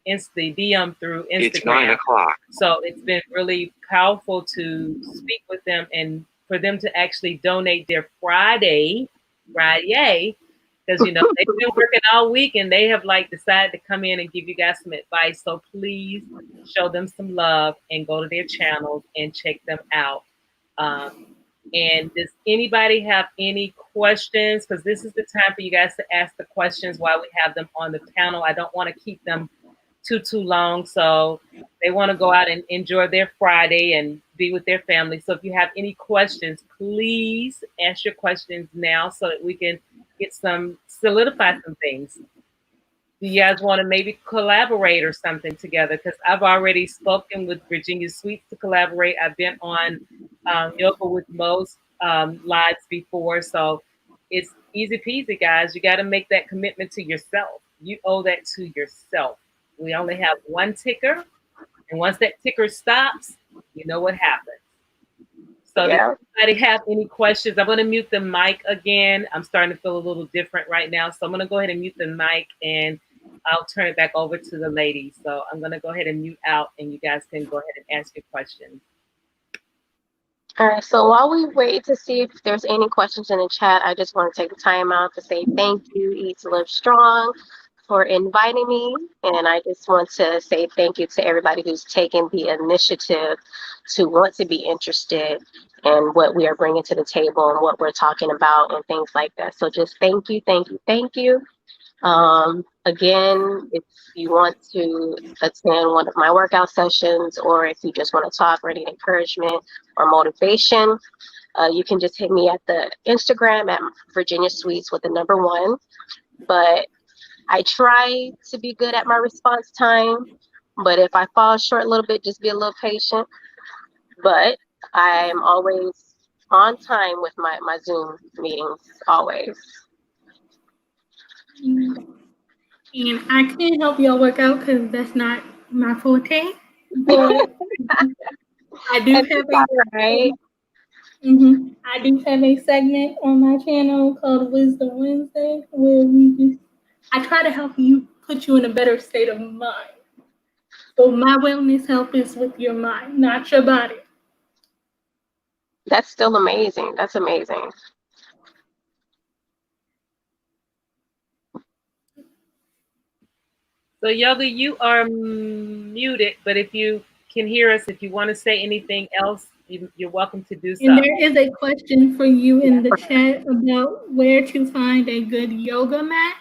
DM through Instagram. It's 9 o'clock. So it's been really powerful to speak with them and for them to actually donate their Friday, because they've been working all week and they have like decided to come in and give you guys some advice. So please show them some love and go to their channels and check them out. And does anybody have any questions? Because this is the time for you guys to ask the questions while we have them on the panel. I don't want to keep them too long. So they want to go out and enjoy their Friday and be with their family. So if you have any questions, please ask your questions now so that we can solidify some things. Do you guys want to maybe collaborate or something together? Because I've already spoken with Virginia Sweets to collaborate. I've been on Yoga with Most lives before. So it's easy peasy, guys. You got to make that commitment to yourself. You owe that to yourself. We only have one ticker. And once that ticker stops, you know what happens. So does anybody have any questions? I'm going to mute the mic again. I'm starting to feel a little different right now. So I'm going to go ahead and mute the mic and I'll turn it back over to the ladies. So I'm going to go ahead and mute out and you guys can go ahead and ask your questions. All right, so while we wait to see if there's any questions in the chat, I just want to take the time out to say thank you, Eat to Live Strong, for inviting me. And I just want to say thank you to everybody who's taken the initiative to want to be interested in what we are bringing to the table and what we're talking about and things like that. So just thank you, thank you, thank you. Again, if you want to attend one of my workout sessions, or if you just want to talk or need encouragement or motivation, you can just hit me at the Instagram at Virginia Sweets with the number 1. But I try to be good at my response time, but if I fall short a little bit, just be a little patient. But I'm always on time with my Zoom meetings, always. And I can't help y'all work out because that's not my forte. But I do have I do have a segment on my channel called Wisdom Wednesday where I try to help you put you in a better state of mind. So my wellness help is with your mind, not your body. That's still amazing. That's amazing. So Yoga, you are muted, but if you can hear us, if you want to say anything else, you're welcome to do so. And there is a question for you in the chat about where to find a good yoga mat.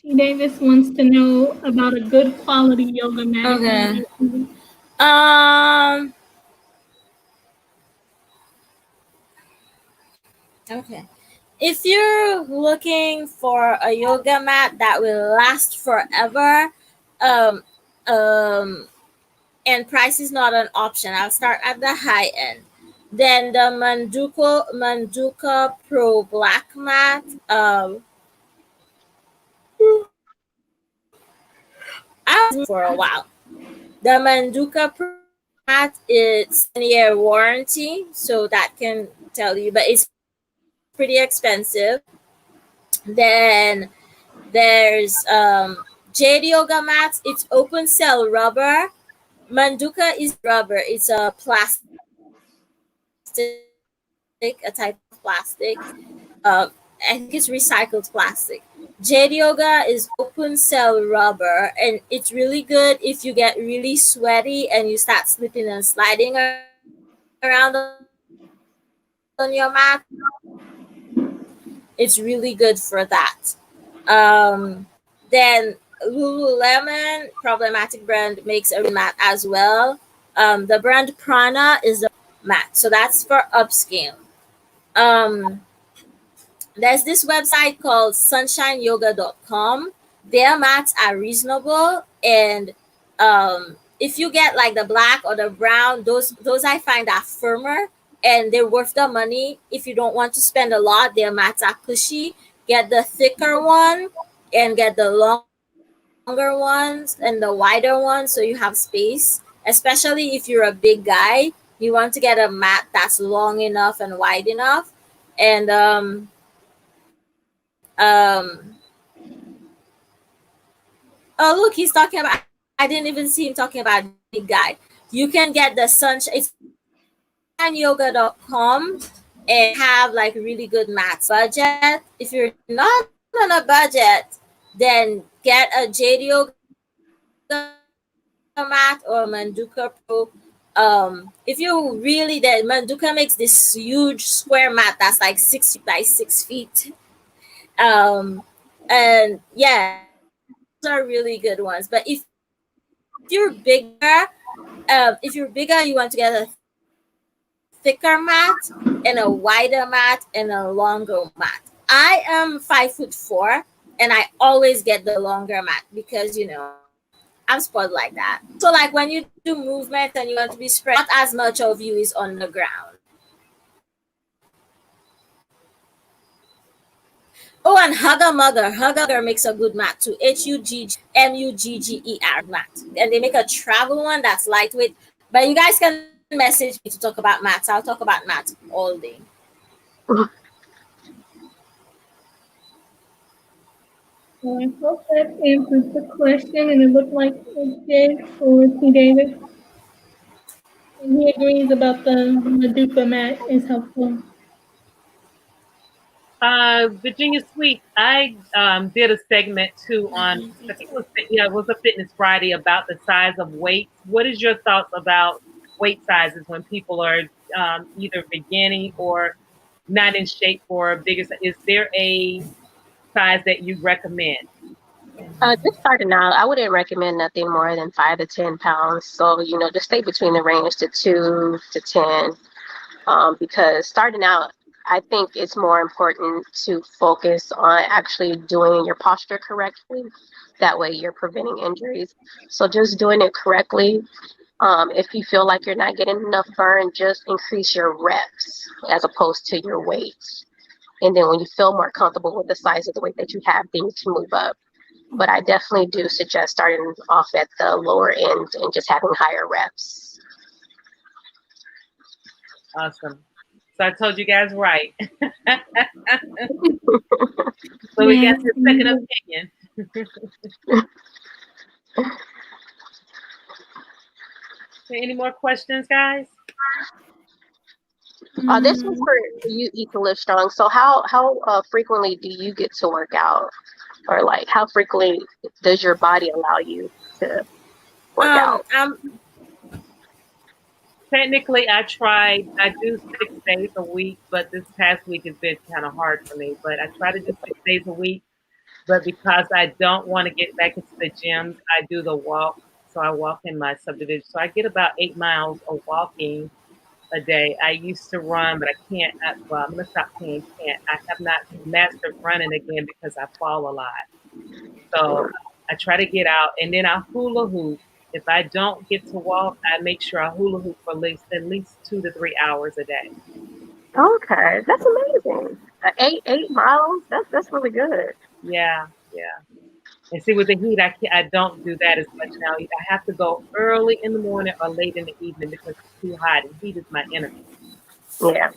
T. Davis wants to know about a good quality yoga mat. Okay. If you're looking for a yoga mat that will last forever, and price is not an option, I'll start at the high end. Then the Manduka Pro Black Mat. I was for a while. The Manduka Pro Mat, it's 10-year warranty, so that can tell you, but it's pretty expensive. Then there's Jade Yoga Mats. It's open cell rubber. Manduka is rubber. It's a plastic, a type of plastic. I think it's recycled plastic. Jade Yoga is open cell rubber, and it's really good if you get really sweaty and you start slipping and sliding around on your mat. It's really good for that. Then Lululemon, problematic brand, makes a mat as well. The brand Prana is the mat, so that's for upscale. There's this website called sunshineyoga.com. Their mats are reasonable, and if you get like the black or the brown, those I find are firmer and they're worth the money. If you don't want to spend a lot, their mats are cushy. Get the thicker one and get the longer ones and the wider ones so you have space. Especially if you're a big guy, you want to get a mat that's long enough and wide enough. And um oh look, he's talking about, I didn't even see him talking about big guy. You can get the sunshine, it's yoga.com, and have like really good mats. Budget, if you're not on a budget, then get a JD Yoga mat or Manduka Pro. If you really, the Manduka makes this huge square mat that's like 6 feet by 6 feet. And yeah, those are really good ones. But if you're bigger, you want to get a thicker mat and a wider mat and a longer mat. I am 5'4", and I always get the longer mat because I'm spoiled like that. So like when you do movement and you want to be spread out, not as much of you is on the ground. Oh, and Hugger Mugger. Hugger Mugger makes a good mat too. HUGGER mat. And they make a travel one that's lightweight. But you guys can message me to talk about mats. I'll talk about mats all day. So I hope that answers the question, and it looked like it did for T. David. And he agrees about the Maduka mat is helpful. Virginia Sweet, I did a segment too on, I think it was, yeah, it was a Fitness Friday about the size of weights. What is your thoughts about weight sizes when people are either beginning or not in shape for a bigger size? Is there a size that you recommend? Just starting out, I wouldn't recommend nothing more than 5 to 10 pounds. So, just stay between the range to 2 to 10. Because starting out, I think it's more important to focus on actually doing your posture correctly. That way you're preventing injuries. So just doing it correctly. If you feel like you're not getting enough burn, just increase your reps as opposed to your weight. And then when you feel more comfortable with the size of the weight that you have, then you can move up. But I definitely do suggest starting off at the lower end and just having higher reps. Awesome. So I told you guys right. So we got the second opinion. Any more questions, guys? This was for you, Eat to Live Strong. So how frequently do you get to work out, or like how frequently does your body allow you to work out? Technically, I do 6 days a week, but this past week has been kind of hard for me. But I try to do 6 days a week. But because I don't want to get back into the gym, I do the walk. So I walk in my subdivision. So I get about 8 miles of walking a day. I used to run, but I can't. Well, I'm going to stop saying can't. I have not mastered running again because I fall a lot. So I try to get out, and then I hula hoop. If I don't get to walk, I make sure I hula hoop for at least 2 to 3 hours a day. Okay, that's amazing. 8 miles. That's really good. Yeah, yeah. And see, with the heat, I don't do that as much now. I have to go early in the morning or late in the evening because it's too hot, and heat is my enemy. Yeah.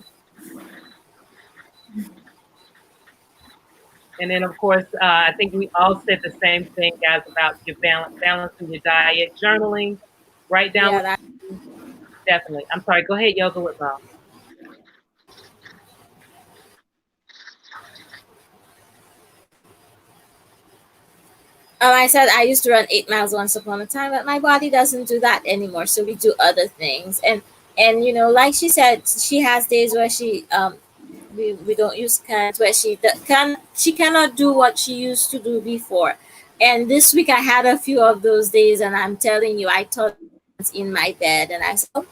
And then, of course, I think we all said the same thing, guys, about your balancing your diet, journaling, write down. Yeah, Definitely. I'm sorry. Go ahead, Yoga with Mom. I said I used to run 8 miles once upon a time, but my body doesn't do that anymore. So we do other things, and like she said, she has days where we don't use cans, where she cannot do what she used to do before. And this week I had a few of those days, and I'm telling you, I thought in my bed, and I said, oh,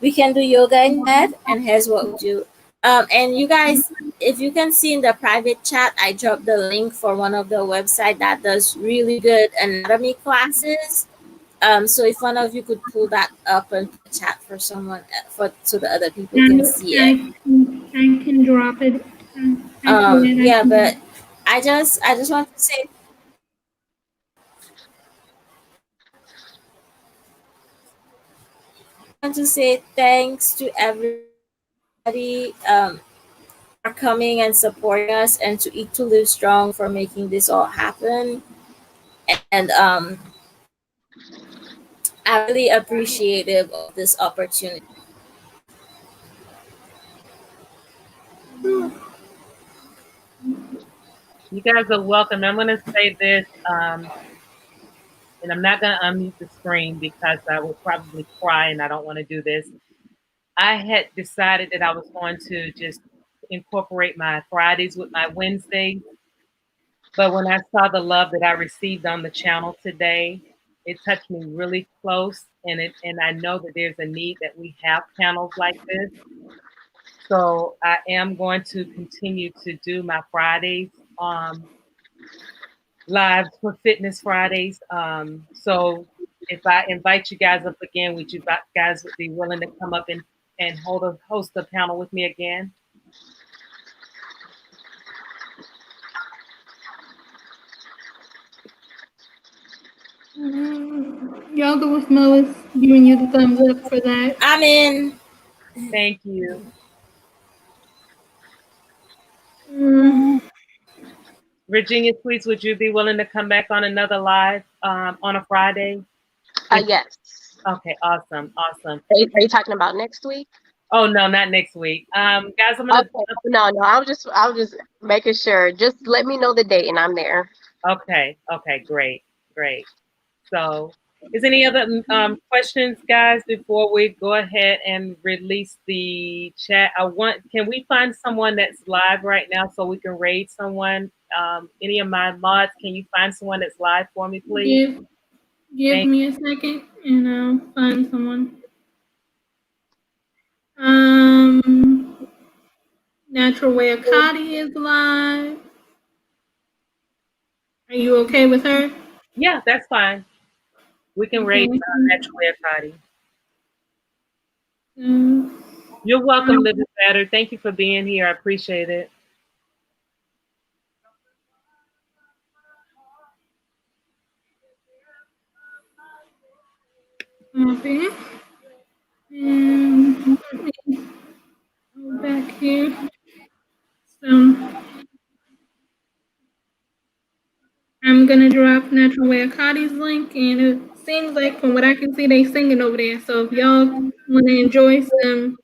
we can do yoga in bed, and here's what we do. And you guys, if you can see in the private chat, I dropped the link for one of the website that does really good anatomy classes. So if one of you could pull that up and chat for someone, so the other people can see it. I can drop it. Yeah, but I just want to say thanks to everybody. for coming and supporting us, and to Eat to Live Strong for making this all happen. And I'm really appreciative of this opportunity. You guys are welcome. I'm going to say this, and I'm not going to unmute the screen because I will probably cry, and I don't want to do this. I had decided that I was going to just incorporate my Fridays with my Wednesdays. But when I saw the love that I received on the channel today, it touched me really close. And I know that there's a need that we have channels like this. So I am going to continue to do my Fridays lives for Fitness Fridays. So if I invite you guys up again, would you guys be willing to come up and host a panel with me again? Y'all go with Mellis giving you the thumbs up for that. I'm in. Thank you. Virginia Sweets, would you be willing to come back on another live on a Friday? Yes. Okay, awesome. Are you talking about next week? Oh no, not next week. Guys, I'm gonna. Okay. No. I was just making sure. Just let me know the date, and I'm there. Okay. Great. So, is any other questions, guys, before we go ahead and release the chat? Can we find someone that's live right now so we can raid someone? Any of my mods, can you find someone that's live for me, please? Give me a second, and I'll find someone. Natural Way Akati is live. Are you okay with her? Yeah, that's fine. We can raid Natural Way Akati. You're welcome, Live It Better. Thank you for being here. I appreciate it. Okay. And go back here. So I'm gonna drop Natural Way Akati's link, and it seems like from what I can see, they singing over there. So if y'all want to enjoy some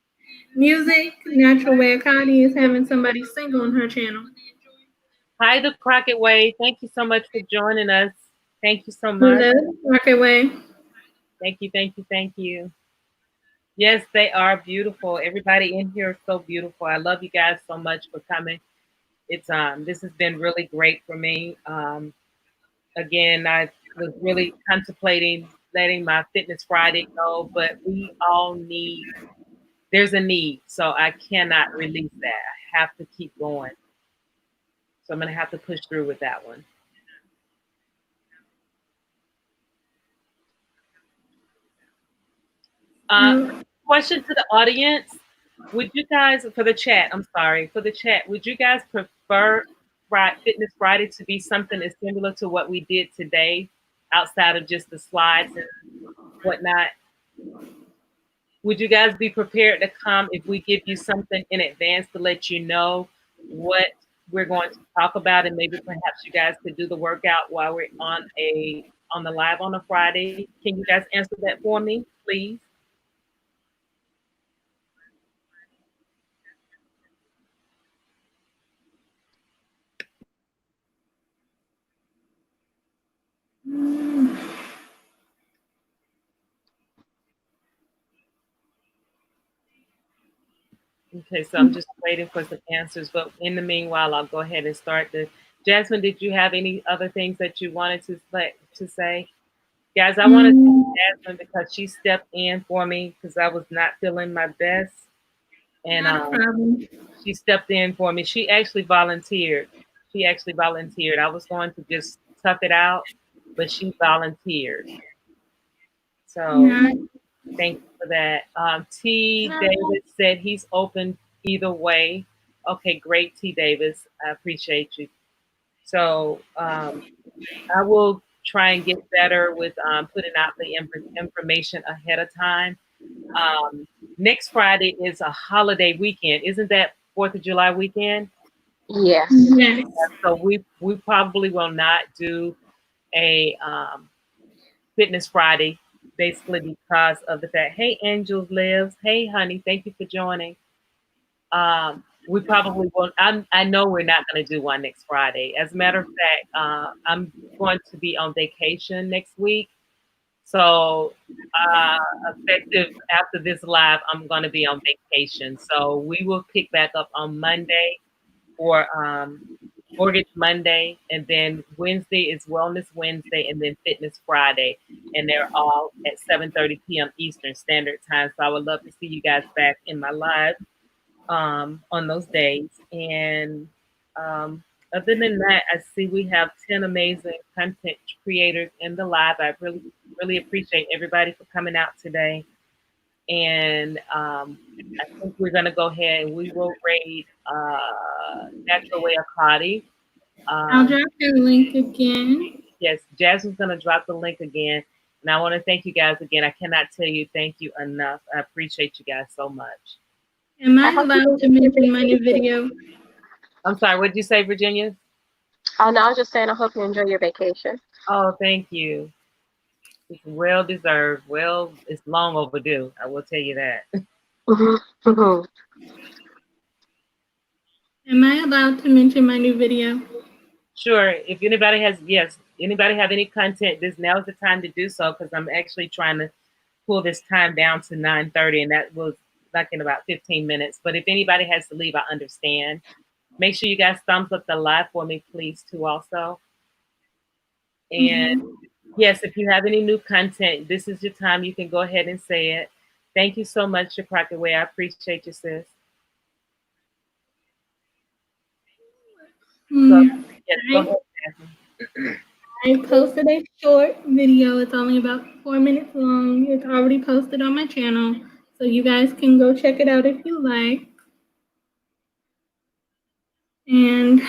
music, Natural Way Akati is having somebody sing on her channel. Hi, the Crockett Way. Thank you so much for joining us. Thank you so much. Hello, Crockett Way. Thank you. Yes, they are beautiful. Everybody in here is so beautiful. I love you guys so much for coming. It's this has been really great for me. Again, I was really contemplating letting my Fitness Friday go, but there's a need, so I cannot release that. I have to keep going. So I'm gonna have to push through with that one. Question to the audience. Would you guys, for the chat, would you guys prefer Fitness Friday to be something as similar to what we did today, outside of just the slides and whatnot? Would you guys be prepared to come if we give you something in advance to let you know what we're going to talk about, and maybe perhaps you guys could do the workout while we're on the live on a Friday? Can you guys answer that for me, please? Okay, so I'm just waiting for some answers, but in the meanwhile, I'll go ahead and start the. Jasmine, did you have any other things that you wanted to say? Guys, I want to thank Jasmine because she stepped in for me because I was not feeling my best, and she stepped in for me. She actually volunteered. I was going to just tough it out, but she volunteered. So thank you for that. T. Davis said he's open either way. Okay, great, T. Davis. I appreciate you. So I will try and get better with putting out the information ahead of time. Next Friday is a holiday weekend. Isn't that 4th of July weekend. Yes. Yes. So we probably will not do a Fitness Friday, basically because of the fact. Hey, Angels lives. Hey, honey, thank you for joining. We probably won't. I know we're not going to do one next Friday. As a matter of fact, I'm going to be on vacation next week. So, effective after this live, I'm going to be on vacation. So we will pick back up on Monday for Mortgage Monday, and then Wednesday is Wellness Wednesday, and then Fitness Friday, and they're all at 7:30 p.m. Eastern Standard Time. So I would love to see you guys back in my live on those days. And other than that, I see we have 10 amazing content creators in the live. I really appreciate everybody for coming out today. And I think we're going to go ahead and we will raid Natural Way Akati. I'll drop your link again. Yes, Jasmine's going to drop the link again. And I want to thank you guys again. I cannot tell you thank you enough. I appreciate you guys so much. Am I allowed to mention my new video? I'm sorry, what did you say, Virginia? Oh, no, I was just saying I hope you enjoy your vacation. Oh, thank you. It's well deserved. Well, it's long overdue. I will tell you that. Am I allowed to mention my new video? Sure. If anybody has, yes, anybody have any content, this now's the time to do so because I'm actually trying to pull this time down to 9:30, and that was like in about 15 minutes. But if anybody has to leave, I understand. Make sure you guys thumbs up the live for me, please, too, also. And yes, if you have any new content, this is your time. You can go ahead and say it. Thank you so much, Shakraka Way. I appreciate you, sis. So, yes, go ahead, Jasmine. I posted a short video. It's only about 4 minutes long. It's already posted on my channel. So you guys can go check it out if you like. And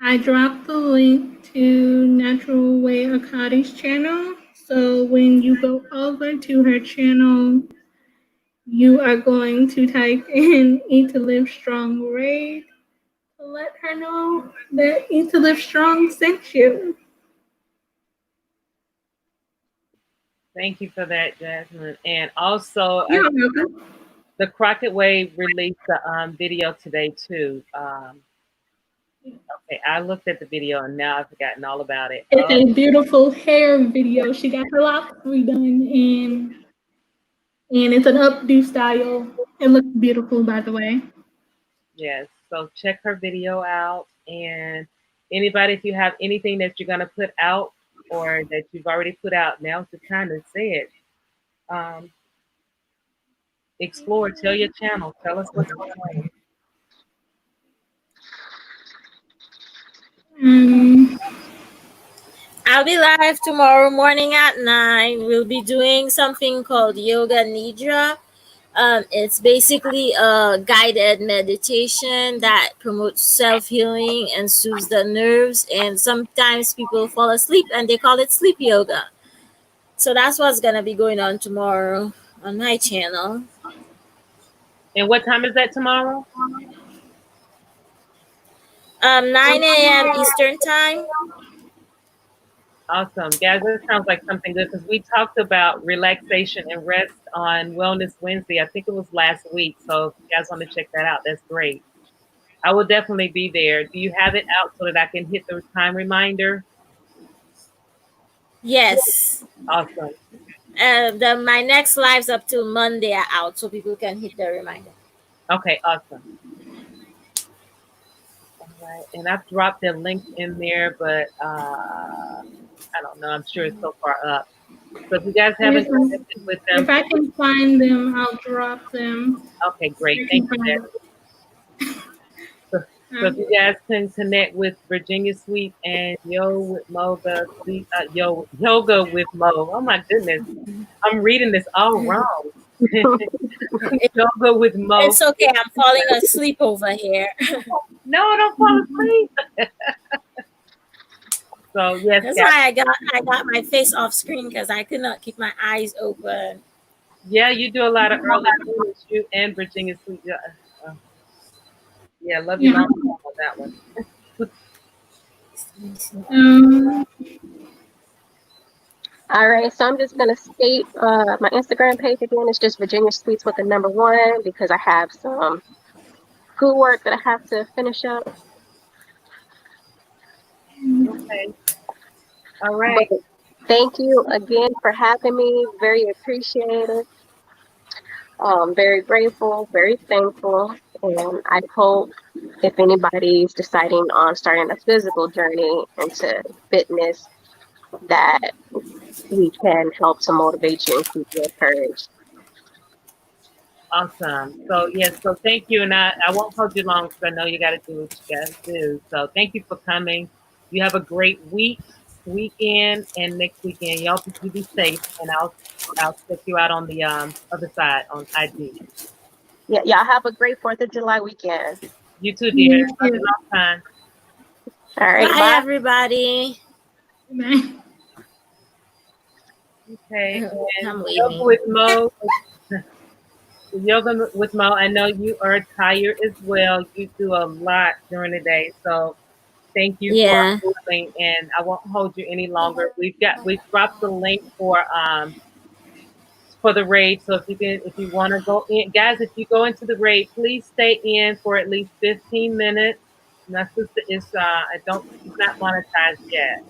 I dropped the link to Natural Way Akati's channel. So when you go over to her channel, you are going to type in Eat to Live Strong Raid to let her know that Eat to Live Strong sent you. Thank you for that, Jasmine. And also, You're welcome. the Crockett Way released the video today too. Okay, I looked at the video and now I've forgotten all about it. It's a beautiful hair video. She got her locks redone and it's an updo style. It looks beautiful, by the way. Yes, so check her video out. And anybody, if you have anything that you're going to put out or that you've already put out, now's the time to say it. Explore, tell your channel, tell us what's going on. I'll be live tomorrow morning at 9. We'll be doing something called Yoga Nidra. It's basically a guided meditation that promotes self-healing and soothes the nerves. And sometimes people fall asleep and they call it sleep yoga. So that's what's going to be going on tomorrow on my channel. And what time is that tomorrow? 9 a.m. Eastern time. Awesome. Guys, that sounds like something good because we talked about relaxation and rest on Wellness Wednesday. I think it was last week. So if you guys want to check that out, that's great. I will definitely be there. Do you have it out so that I can hit the time reminder? Yes. Awesome. My next lives up till Monday are out so people can hit the reminder. Okay, awesome. All right. And I've dropped the link in there, but I don't know. I'm sure it's so far up. So if you guys haven't connected with them. If I can find them, I'll drop them. Okay, great. Thank you, Deb. So if you guys can connect with Virginia Sweet and Yoga with Mo. Oh my goodness. I'm reading this all wrong. Yoga with Mo. It's okay. I'm falling asleep over here. No, don't fall asleep. So yes, that's why I got my face off screen because I could not keep my eyes open. Yeah, you do a lot of early mornings, you and Virginia Sweet. Uh, yeah, love you Yeah. long on that one. Um, All right, so I'm just gonna state my Instagram page again. It's just Virginia Sweets with the number one because I have some schoolwork that I have to finish up. Okay. All But right. thank you again for having me. Very appreciated. Very grateful, very thankful, and I hope if anybody's deciding on starting a physical journey into fitness, that we can help to motivate you and keep you encouraged. Awesome. So yes, so thank you, and I won't hold you long because I know you got to do what you got to do. So thank you for coming. You have a great weekend, and next weekend, y'all you be safe, and I'll check you out on the other side on IG. Yeah, y'all have a great 4th of July weekend. You too, dear. you Love you too. long time. All right, Bye, bye. everybody. Bye. Okay, and I'm yoga leaving. with Mo. Yoga with Mo. I know you are tired as well. You do a lot during the day, so thank you for Yeah. moving, and I won't hold you any longer. We've dropped the link for the raid. So if you want to go in, guys, if you go into the raid, please stay in for at least 15 minutes. My sister is I don't she's not monetized yet,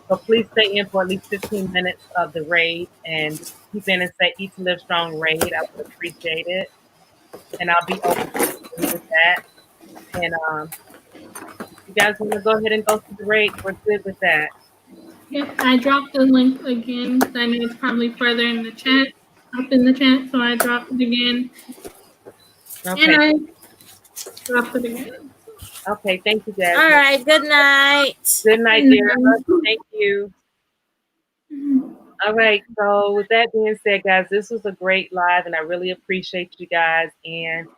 so please stay in for at least 15 minutes of the raid and just keep in and say Eat to Live Strong raid. I would appreciate it, and I'll be open with that. And you guys want to go ahead and go to the raid? We're good with that. Yep, I dropped the link again. I know it's probably further in the chat, up in the chat, so I dropped it again, and Okay. I dropped it again. Okay. Thank you, All Jasmine. right. Good night. Good night, dear. Love you. And, Thank you. All right. So with that being said, guys, this was a great live, and I really appreciate you guys. And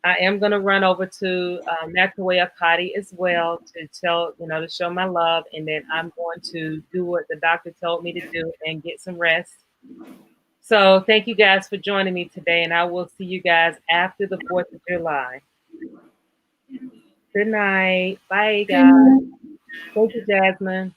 I am going to run over to Nakaway Akati as well to tell, to show my love. And then I'm going to do what the doctor told me to do and get some rest. So thank you guys for joining me today. And I will see you guys after the 4th of July. Good night. Bye, guys. Thank you, Jasmine.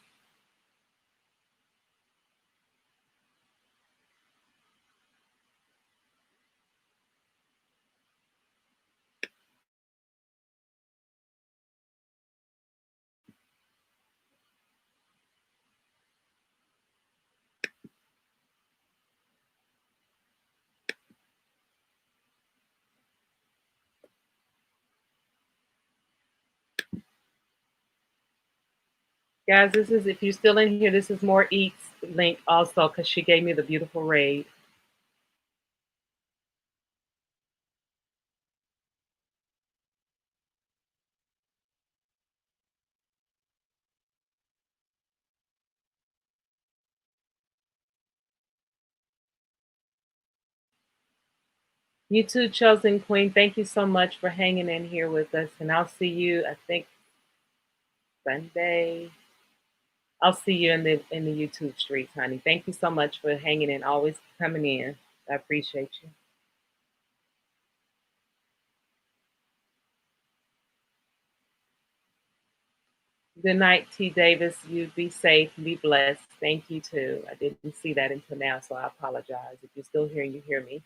Guys, this is, if you're still in here, this is more Eats link also because she gave me the beautiful raid. You too, Chosen Queen. Thank you so much for hanging in here with us. And I'll see you, I think, Sunday. I'll see you in the YouTube streets, honey. Thank you so much for hanging in, always coming in. I appreciate you. Good night, T. Davis. You be safe, be blessed. Thank you too. I didn't see that until now, so I apologize. If you're still here and you hear me.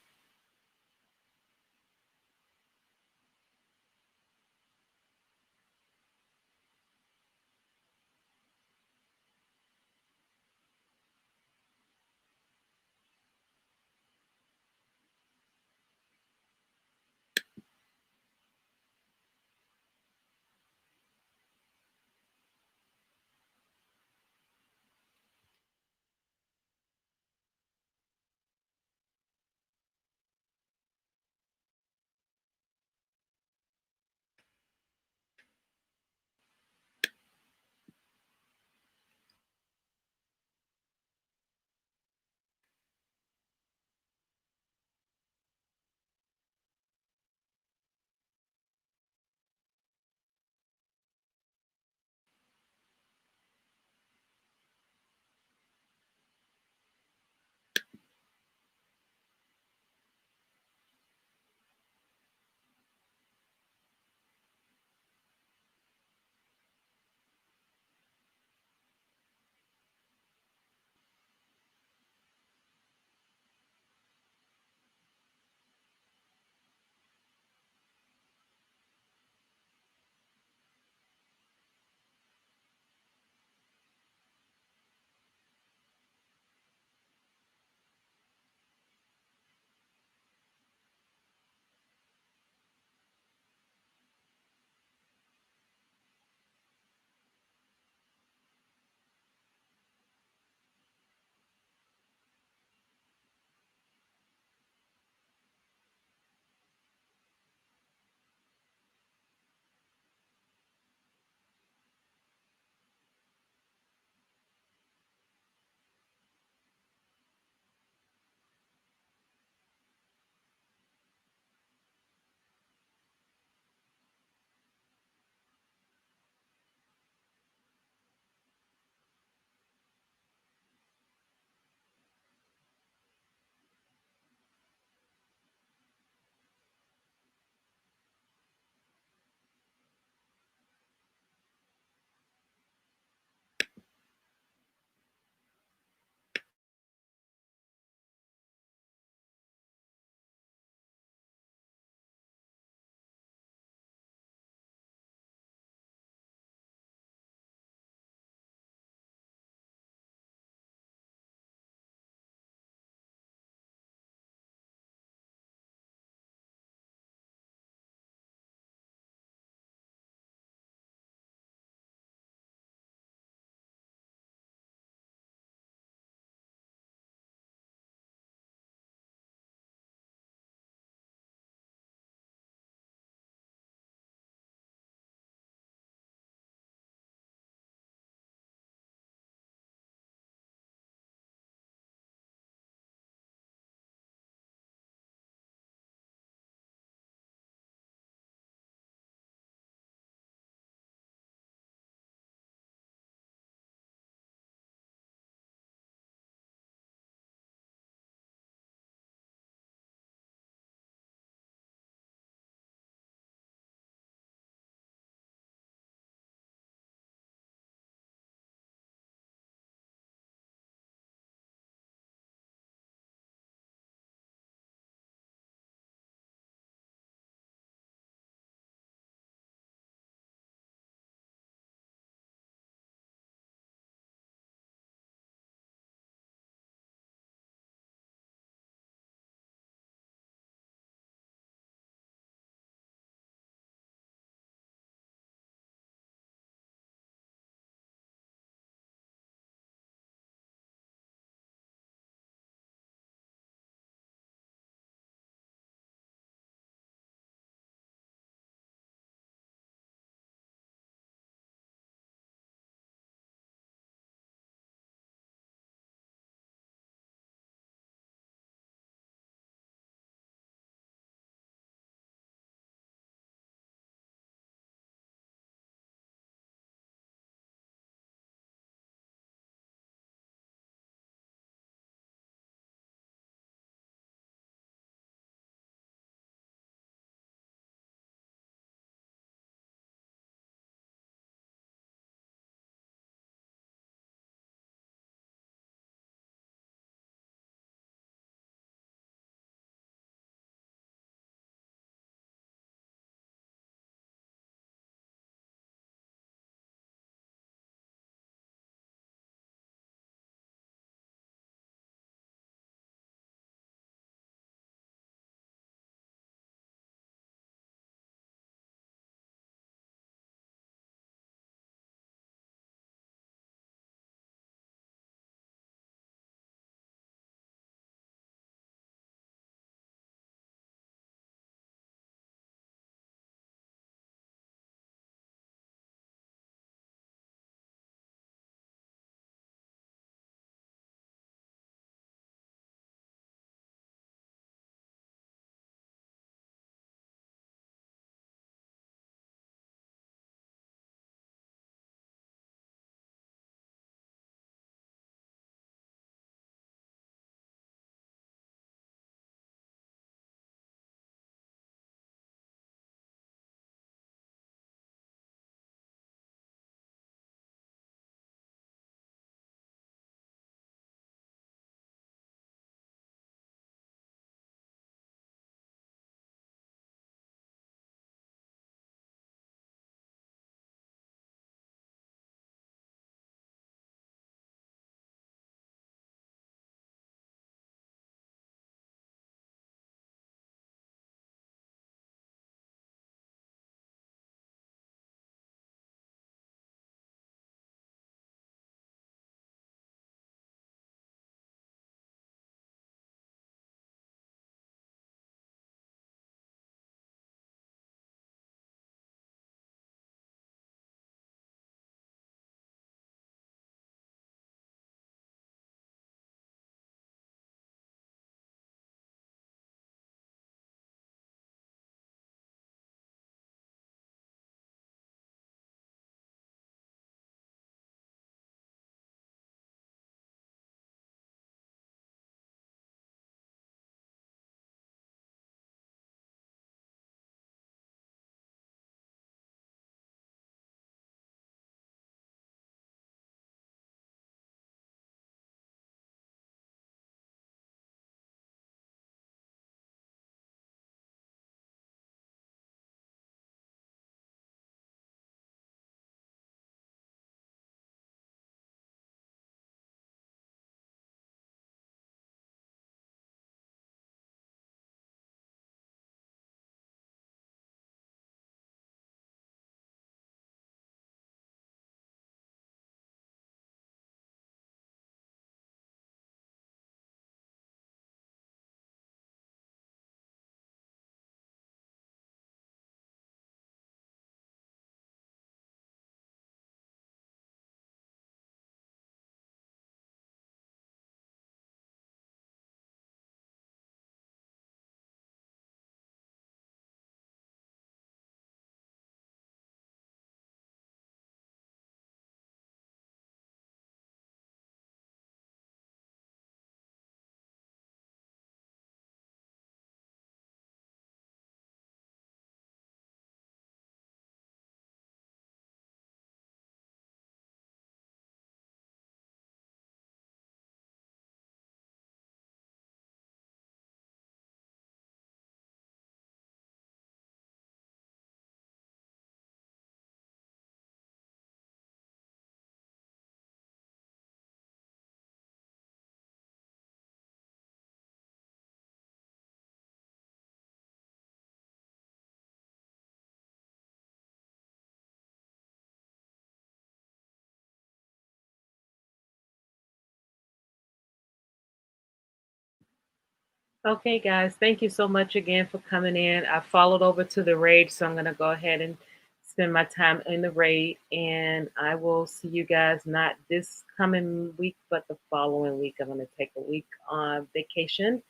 Okay, guys, thank you so much again for coming in. I followed over to the raid, so I'm going to go ahead and spend my time in the raid. And I will see you guys not this coming week, but the following week. I'm going to take a week on vacation.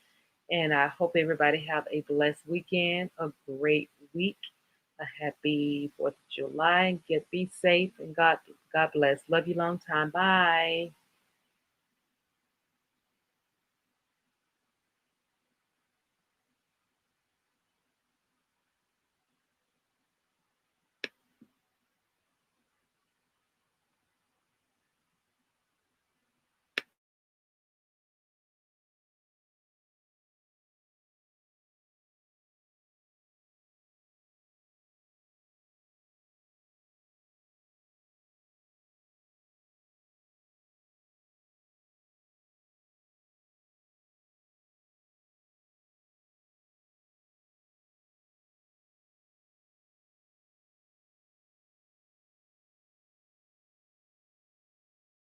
And I hope everybody have a blessed weekend, a great week, a happy 4th of July. Be safe and God bless. Love you long time. Bye.